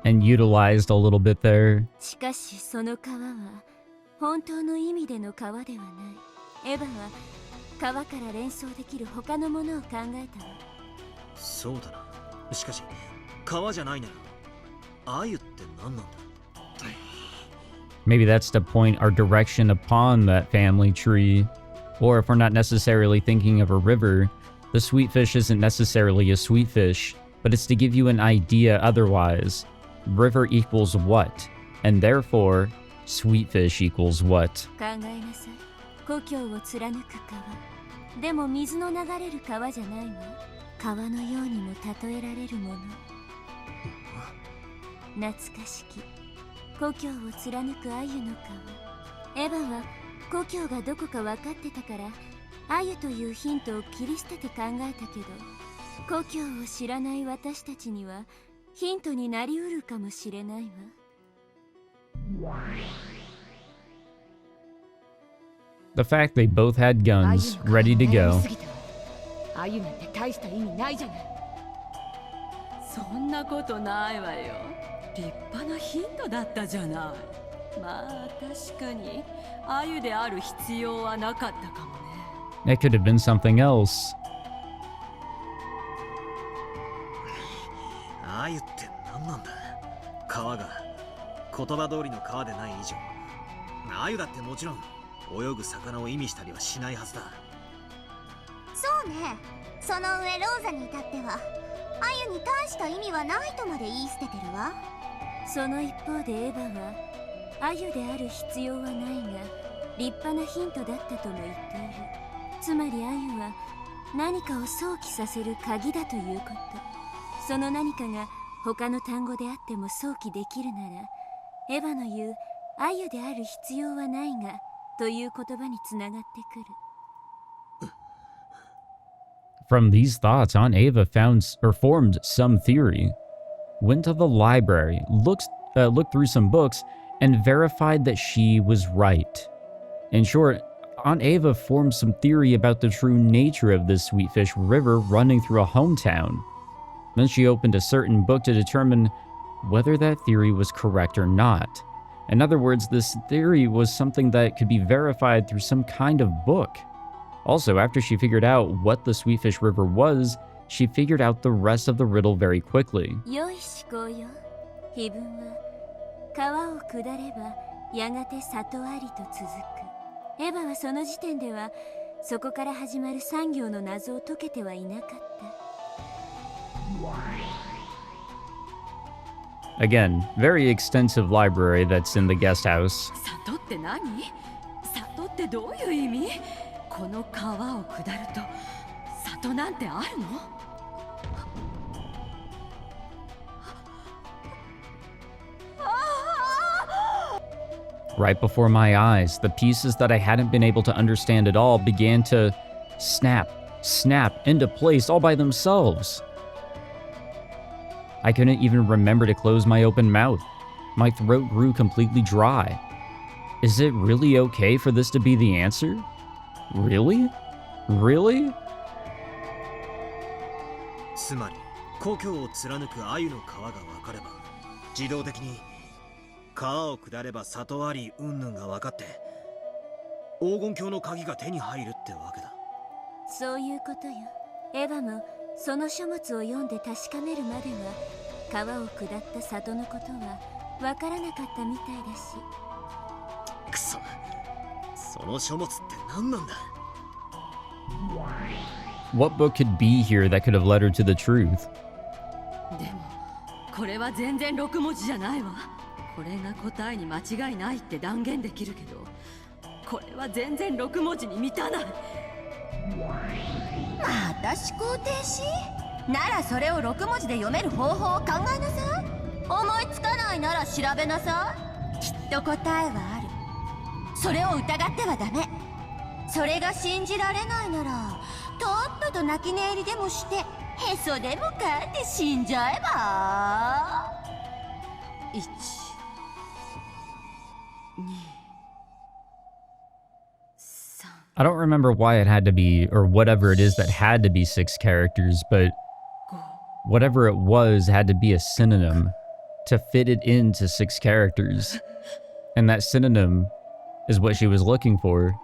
and utilized a little bit there. しかしその川は本当の意味での川ではない。エヴァは川から連想できる他のものを考えたわ。そうだな。しかし川じゃないなら鮎って何なんだ。 Maybe that's to point our direction upon that family tree. Or if we're not necessarily thinking of a river, the sweet fish isn't necessarily a sweet fish, but it's to give you an idea otherwise. River equals what? And therefore, sweet fish equals what? 考えなさい。故郷を貫く川。でも水の流れる川じゃないわ。川のようにも例えられるもの。懐かしき故郷を貫く鮎の川。エヴァは故郷がどこか分かってたからアユというヒントを切り捨てて考えたけど、故郷を知らない私たちにはヒントになりうるかもしれないわ。The fact they both had guns ready to go. アユなんて大した意味ないじゃない。そんなことないわよ。立派なヒントだったじゃない。まあ確かにアユである必要はなかったかもね。It could have been something else. アユって何なんだ。川が言葉通りの川でない以上、アユだってもちろん泳ぐ魚を意味したりはしないはずだ。そうね。その上ローザに至ってはアユに大した意味はないとまで言い捨ててるわ。その一方でエヴァはアユである必要はないが立派なヒントだったとも言っている。つまりアユは何かを想起させる鍵だということ。その何かが他の単語であっても想起できるなら、エヴァの言うアユである必要はないがという言葉につながってくる。From these thoughts, Aunt Ava formed some theory, went to the library, looked through some books, and verified that she was right. In short, Aunt Ava formed some theory about the true nature of this Sweetfish River running through a hometown. Then she opened a certain book to determine whether that theory was correct or not. In other words, this theory was something that could be verified through some kind of book. Also, after she figured out what the Sweetfish River was, she figured out the rest of the riddle very quickly. 良い思考よ。碑文は川を下ればやがて里ありと続く。エヴァはその時点ではそこから始まる産業の謎を解けてはいなかった。Again, very extensive library that's in the guest house. 里って何？里ってどういう意味？この川を下ると里なんてあるの？ Right before my eyes, the pieces that I hadn't been able to understand at all began to snap into place all by themselves. I couldn't even remember to close my open mouth. My throat grew completely dry. Is it really okay for this to be the answer? Really? Really? つまり故郷を貫くアユの川が分かれば自動的に川を下れば里あり云々が分かって黄金鏡の鍵が手に入るってわけだ。そういうことよ。エヴァもその書物を読んで確かめるまでは川を下った里のことは分からなかったみたいだし。くそ、その書物って何なんだ。 What book could be here that could have led her to the truth? でもこれは全然6文字じゃないわ。これが答えに間違いないって断言できるけど、これは全然6文字に満たない。また思考停止？ならそれを6文字で読める方法を考えなさい。思いつかないなら調べなさい。きっと答えはある。それを疑ってはダメ。それが信じられないならとっとと泣き寝入りでもしてへそでもかんで死んじゃえば。1、2、I don't remember why it had to be, or whatever it is that had to be 6 characters, but whatever it was had to be a synonym to fit it into 6 characters. And that synonym is what she was looking for.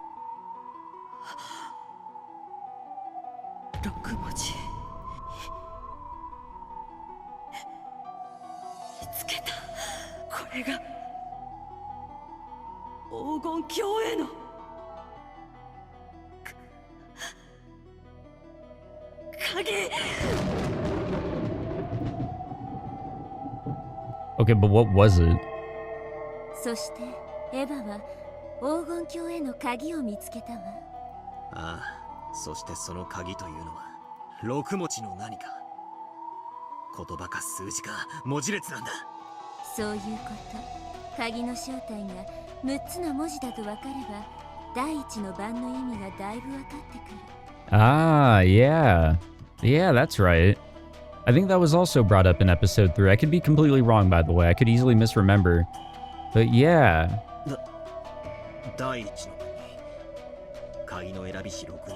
6文字。見つけた。これが黄金鏡への鍵。 Okay, but what was it? そしてエヴァは黄金鏡への鍵を見つけたわ。ああ、そしてその鍵というのは6文字の何か。言葉か数字か文字列なんだ。そういうこと。鍵の正体が6つの文字だと分かれば第一の番の意味がだいぶ分かってくる。 Ah, yeah. Yeah, that's right. I think that was also brought up in episode 3. I could be completely wrong, by the way. I could easily misremember. But yeah. 第一の番に鍵の選びし6人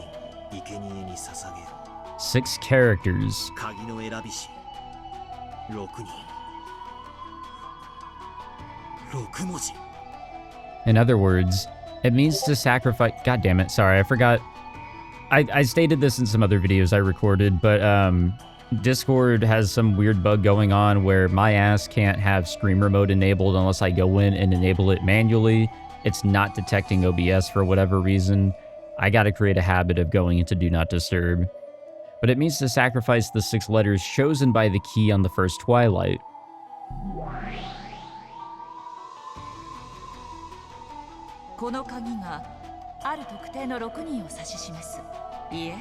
生贄に捧げろ。 6 characters. 鍵の選びし6人6文字。 In other words, it means to sacrifice... God damn it, sorry, I forgot. I stated this in some other videos I recorded, but Discord has some weird bug going on where my ass can't have streamer mode enabled unless I go in and enable it manually. It's not detecting OBS for whatever reason. I gotta create a habit of going into Do Not Disturb. But it means to sacrifice the 6 letters chosen by the key on the first twilight. この鍵がある特定の6人を指し示す。いえ、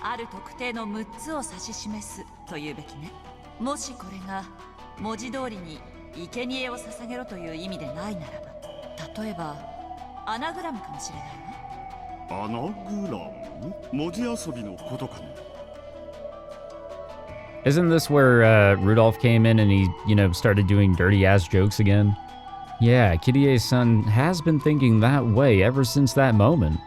ある特定の6つを指し示すというべきね。もしこれが文字通りに生贄を捧げろという意味でないならば、例えばアナグラムかもしれないわ。アナグラム？文字遊びのことかね。 Isn't this where Rudolph came in and he, started doing dirty-ass jokes again? Yeah, Kirie's son has been thinking that way ever since that moment.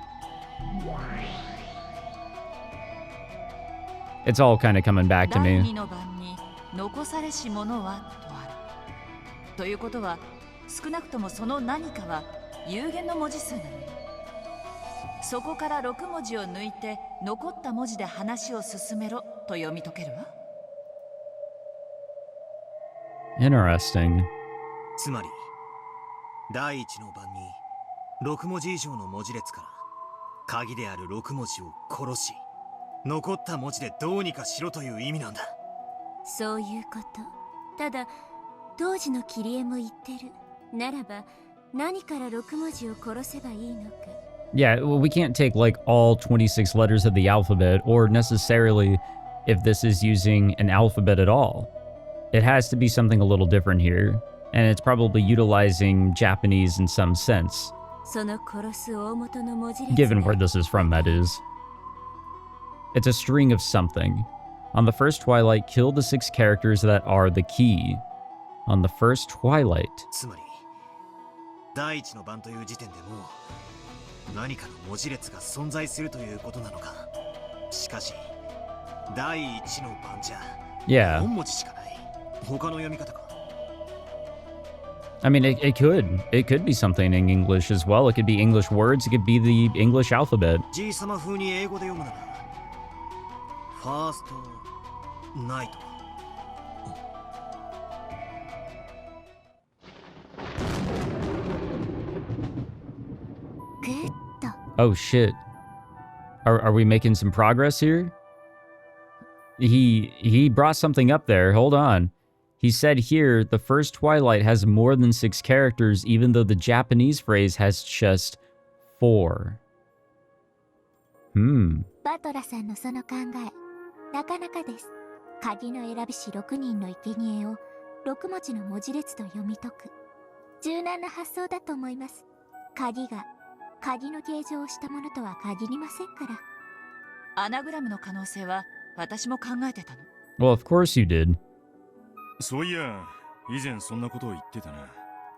It's all kind of coming back to me. 第二の番に残されし者はとある。ということは、少なくともその何かは有限の文字数なのよ。そこから6文字を抜いて残った文字で話を進めろと読み解けるわ。Interesting. つまり第一の番に6文字以上の文字列から鍵である6文字を殺し、残った文字でどうにかしろという意味なんだ。そういうこと。ただ当時の切り絵も言ってる。ならば何から6文字を殺せばいいのか。 Yeah, well, we can't take like all 26 letters of the alphabet, or necessarily if this is using an alphabet at all. It has to be something a little different here, and it's probably utilizing Japanese in some sense. その殺す大元の文字列 Given where this is from, that is. It's a string of something. On the first twilight, kill the 6 characters that are the key. On the first twilight. つまり第一の番という時点でもう何かの文字列が存在するということなのか。しかし第一の番じゃ Yeah. 4文字しかない。他の読み方か。 I mean, it could be something in English as well. It could be English words. It could be the English alphabet. じいさま風に英語で読むならファーストナイト。 Oh shit. Are we making some progress here? He brought something up there. Hold on. He said here the first twilight has more than 6 characters, even though the Japanese phrase has just 4. バトラさんのその考え、なかなかです。鍵の選びし6人の生贄を6文字の文字列と読み解く。柔軟な発想だと思います。鍵が鍵の形状をしたものとは限りませんから。アナグラムの可能性は私も考えてたの。Well, of course you did. そういや、以前そんなことを言ってたな。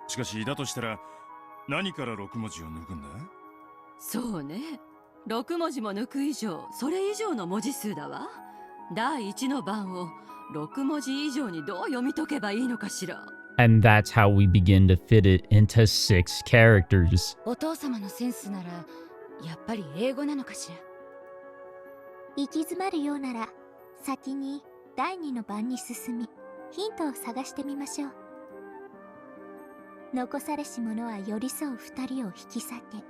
しかし、だとしたら、何から6文字を抜くんだ？そうね。6文字も抜く以上、それ以上の文字数だわ。第一の番を6文字以上にどう読み解けばいいのかしら。And that's how we begin to fit it into 6 characters. お父様のセンスならやっぱり英語なのかしら。行き詰まるようなら先に第2の番に進みヒントを探してみましょう。残されし者は寄り添う2人を引き裂け、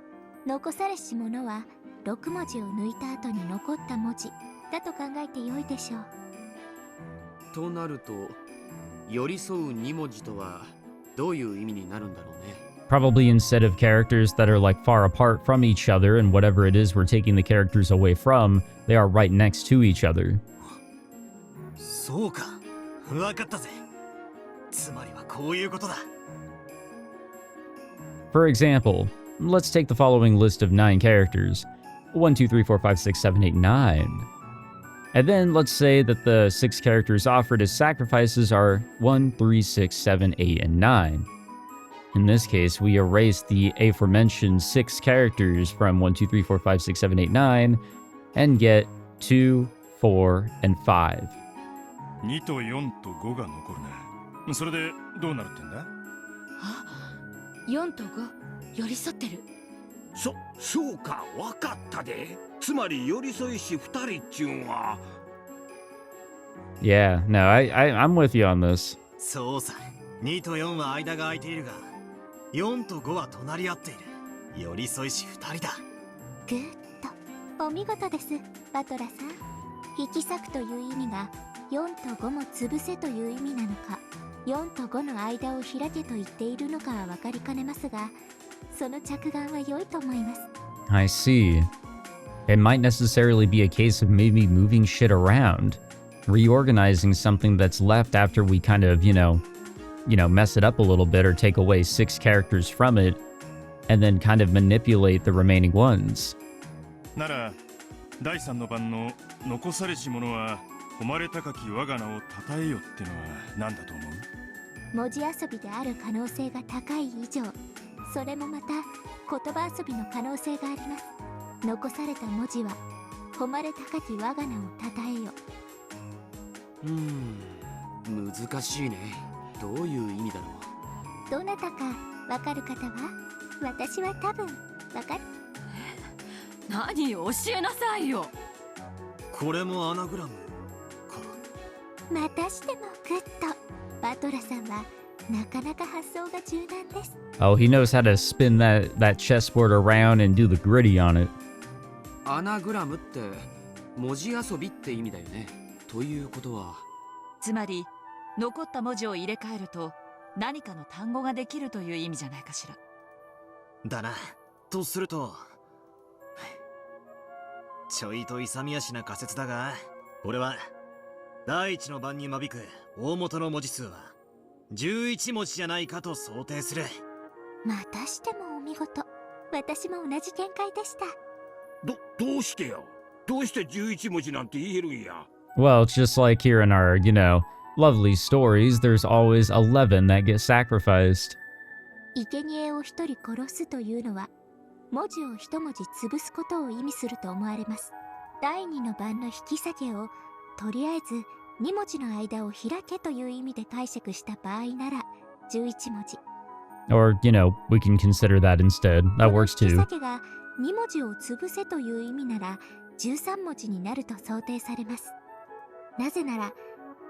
残されし者は6文字を抜いた後に残った文字だと考えてよいでしょう。となると寄り添う2文字とはどういう意味になるんだろうね。 Probably instead of characters that are like far apart from each other and whatever it is we're taking the characters away from, they are right next to each other. そうか、わかったぜ。つまりはこういうことだ。For example, let's take the following list of 9 characters. 1, 2, 3, 4, 5, 6, 7, 8, 9. And then let's say that the 6 characters offered as sacrifices are 1, 3, 6, 7, 8, and 9. In this case, we erase the aforementioned 6 characters from 1, 2, 3, 4, 5, 6, 7, 8, 9 and get 2, 4, and 5. 2と4と5が残るね。それでどうなるってんだ？あ、4と5寄り添ってる。そうか、わかったで。つまり寄り添いし2人っちゅうんは。Yeah, no, I'm with you on this. そうさ、2と4は間が空いているが、4と5は隣り合っている。寄り添いし2人だ。グッとお見事です、バトラさん。引き裂くという意味が4と5も潰せという意味なのか、4と5の間を開けと言っているのかは分かりかねますが、その着眼は良いと思います。I see. It might necessarily be a case of maybe moving shit around, reorganizing something that's left after we kind of, you know, mess it up a little bit or take away 6 characters from it, and then kind of manipulate the remaining ones. なら、第3の番の残されし者は誉れ高き我が名を称えよってのは何だと思う？文字遊びである可能性が高い以上、それもまた言葉遊びの可能性があります。残された文字は誉れ高き我が名を称えよ。難しいね。どういう意味だろう。どなたかわかる方は？私は多分わかる。何教えなさいよ。これもアナグラムか。またしてもグッと。バトラさんはなかなか発想が柔軟です。Oh, he knows how to spin that chessboard around and do the gritty on it. アナグラムって文字遊びって意味だよね。ということは、つまり残った文字を入れ替えると何かの単語ができるという意味じゃないかしら。だな。とすると、ちょいと勇み足な仮説だが、俺は第一の番に間引く大元の文字数は11文字じゃないかと想定する。またしてもお見事。私も同じ見解でした。どうしてよ。どうして11文字なんて言えるんや。Well, it's just like here in our, lovely stories, there's always 11 that get sacrificed. 生贄を一人殺すというのは、文字を一文字潰すことを意味すると思われます。第2の番の引き下げを、とりあえず2文字の間を開けという意味で解釈した場合なら、11文字。Or, we can consider that instead. That works too. 引き下げが2文字を潰せという意味なら、13文字になると想定されます。なぜなら、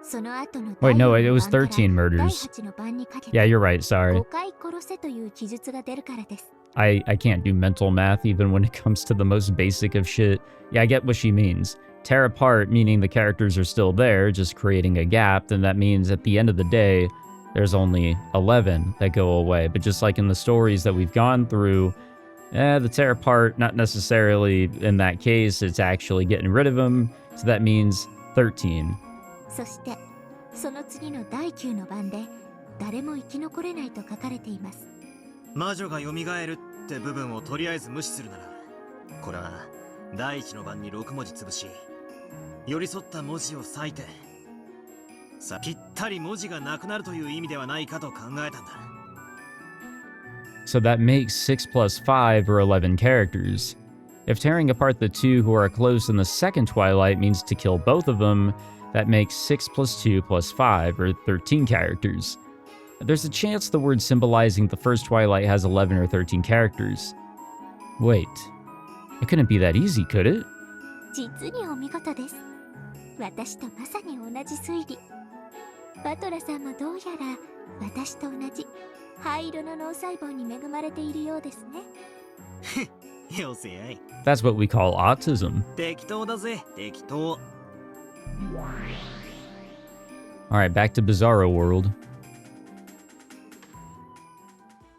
その後の Wait, no, it was 13 murders. 第8の番にかけて Yeah, you're right, sorry. 5回殺せという記述が出るからです。I can't do mental math even when it comes to the most basic of shit. Yeah, I get what she means. Tear apart, meaning the characters are still there, just creating a gap, then that means at the end of the day, there's only 11 that go away. But just like in the stories that we've gone through, the tear apart, not necessarily in that case, it's actually getting rid of them, so that means 13. そして、その次の第9の番で、誰も生き残れないと書かれています。魔女が蘇るって部分をとりあえず無視するなら、これは第1の番に6文字潰し、寄り添った文字を割いて、ぴったり文字がなくなるという意味ではないかと考えたんだ。So that makes 6 plus 5 or 11 characters. If tearing apart the two who are close in the second twilight means to kill both of them, that makes 6 plus 2 plus 5 or 13 characters. There's a chance the word symbolizing the first twilight has 11 or 13 characters. Wait, it couldn't be that easy, could it? 実にお見事です。私とまさに同じ推理。バトラさんもどうやら私と同じ灰色の脳細胞に恵まれているようですね。よせやい。That's what we call autism. 適当だぜ、適当。Alright, back to Bizarro World.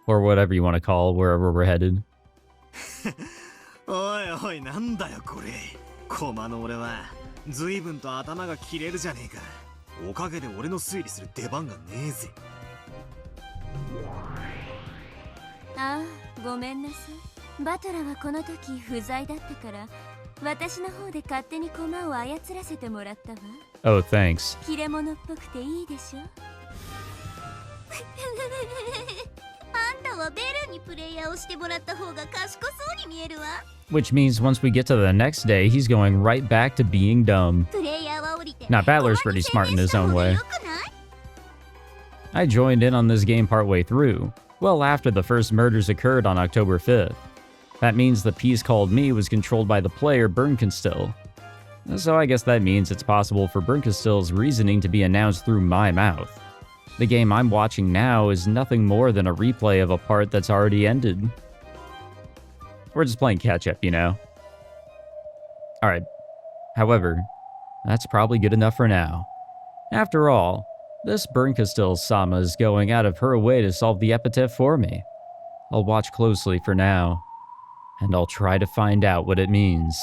Or whatever you want to call wherever we're headed. おいおい、なんだよこれ。駒の俺は随分と頭が切れるじゃねえか。おかげで俺の推理する出番がねえぜ。ああ、ごめんなさい。バトラはこの時不在だったから、私の方で勝手に駒を操らせてもらったわ。Oh, thanks. 切れ者っぽくていいでしょ。あんたはベルにプレイヤーをしてもらった方が賢そうに見えるわ。 Which means once we get to the next day, he's going right back to being dumb. プレイヤーは降りて。Now, Battler's pretty smart in his own way. I joined in on this game partway through, well after the first murders occurred on October 5th. That means the piece called me was controlled by the player Bernkastil. So I guess that means it's possible for Bernkastil's reasoning to be announced through my mouth. The game I'm watching now is nothing more than a replay of a part that's already ended. We're just playing catch-up, you know? Alright. However, that's probably good enough for now. After all, this Bernkastil-sama is going out of her way to solve the epitaph for me. I'll watch closely for now, and I'll try to find out what it means.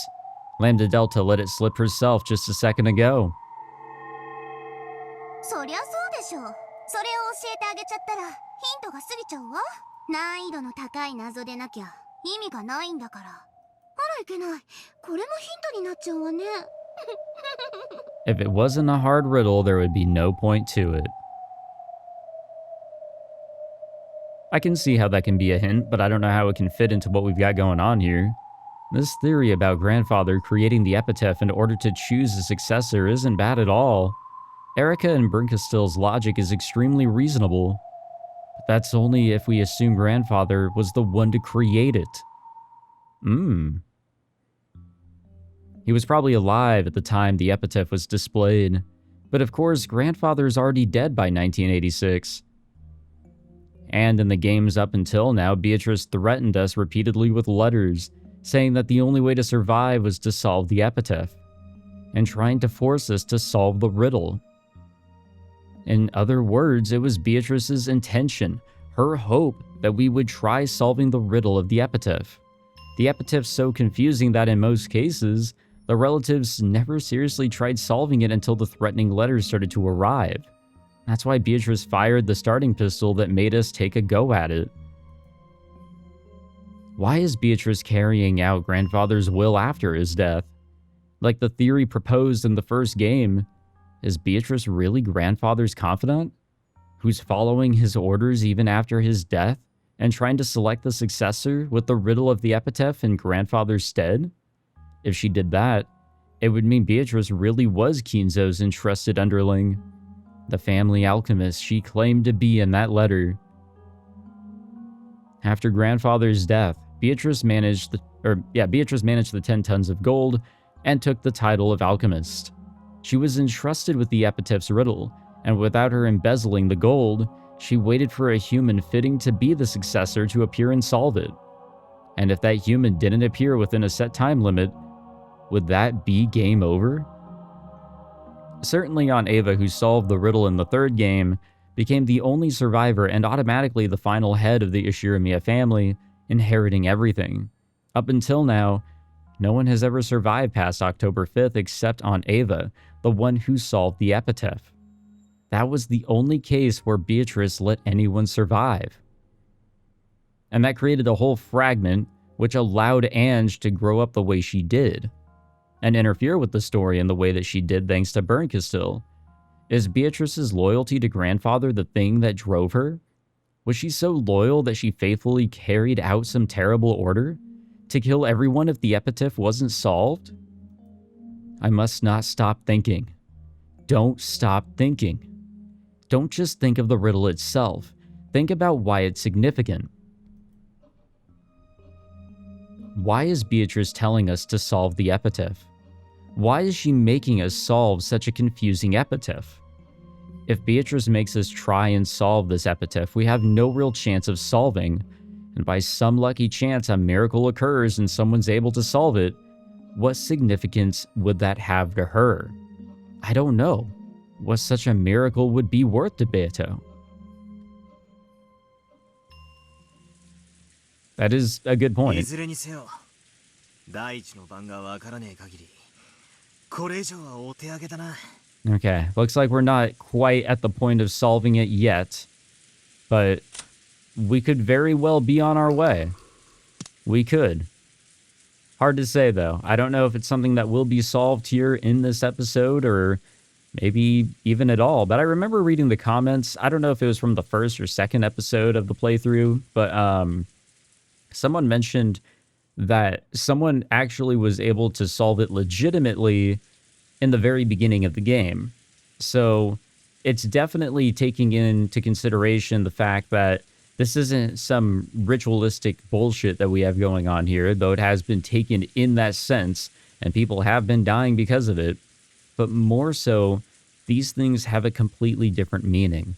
Lambda Delta let it slip herself just a second ago. そりゃそうでしょう。それを教えてあげちゃったらヒントが過ぎちゃうわ。難易度の高い謎でなきゃ意味がないんだから。あらいけない。これもヒントになっちゃうわね。If it wasn't a hard riddle, there would be no point to it. I can see how that can be a hint, but I don't know how it can fit into what we've got going on here. This theory about Grandfather creating the epitaph in order to choose a successor isn't bad at all. Erica and Bernkastil's logic is extremely reasonable, but that's only if we assume Grandfather was the one to create it. He was probably alive at the time the epitaph was displayed, but of course Grandfather's already dead by 1986. And in the games up until now, Beatrice threatened us repeatedly with letters, saying that the only way to survive was to solve the epitaph, and trying to force us to solve the riddle. In other words, it was Beatrice's intention, her hope, that we would try solving the riddle of the epitaph. The epitaph's so confusing that in most cases, the relatives never seriously tried solving it until the threatening letters started to arrive. That's why Beatrice fired the starting pistol that made us take a go at it. Why is Beatrice carrying out Grandfather's will after his death? Like the theory proposed in the first game, is Beatrice really Grandfather's confidant? Who's following his orders even after his death and trying to select the successor with the riddle of the epitaph in Grandfather's stead? If she did that, it would mean Beatrice really was Kinzo's entrusted underling, the family alchemist she claimed to be in that letter. After Grandfather's death, Beatrice managed the 10 tons of gold and took the title of alchemist. She was entrusted with the epitaph's riddle, and without her embezzling the gold, she waited for a human fitting to be the successor to appear and solve it. And if that human didn't appear within a set time limit, would that be game over? Certainly Aunt Ava, who solved the riddle in the third game, became the only survivor and automatically the final head of the Ushiromiya family, inheriting everything. Up until now, no one has ever survived past October 5th except Aunt Ava, the one who solved the epitaph. That was the only case where Beatrice let anyone survive. And that created a whole fragment which allowed Ange to grow up the way she did, and interfere with the story in the way that she did thanks to Bernkastil. Is Beatrice's loyalty to Grandfather the thing that drove her? Was she so loyal that she faithfully carried out some terrible order? To kill everyone if the epitaph wasn't solved? I must not stop thinking. Don't stop thinking. Don't just think of the riddle itself. Think about why it's significant. Why is Beatrice telling us to solve the epitaph? Why is she making us solve such a confusing epitaph? If Beatrice makes us try and solve this epitaph, we have no real chance of solving, and by some lucky chance a miracle occurs and someone's able to solve it, what significance would that have to her? I don't know what such a miracle would be worth to Beato. That is a good point. Okay, looks like we're not quite at the point of solving it yet, but we could very well be on our way. We could. Hard to say, though. I don't know if it's something that will be solved here in this episode or maybe even at all. But I remember reading the comments. I don't know if it was from the first or second episode of the playthrough, but someone mentioned that someone actually was able to solve it legitimately in the very beginning of the game. So it's definitely taking into consideration the fact that this isn't some ritualistic bullshit that we have going on here, though it has been taken in that sense, and people have been dying because of it. But more so, these things have a completely different meaning.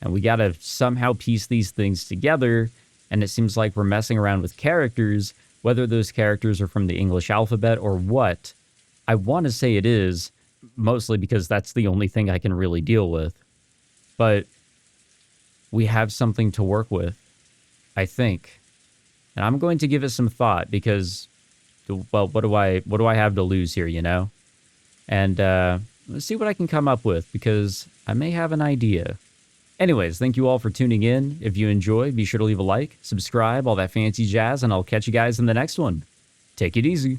And we gotta somehow piece these things together, and it seems like we're messing around with characters, whether those characters are from the English alphabet or what. I want to say it is, mostly because that's the only thing I can really deal with. But we have something to work with, I think. And I'm going to give it some thought because, well, what do I have to lose here, you know? And let's see what I can come up with because I may have an idea. Anyways, thank you all for tuning in. If you enjoy, be sure to leave a like, subscribe, all that fancy jazz, and I'll catch you guys in the next one. Take it easy.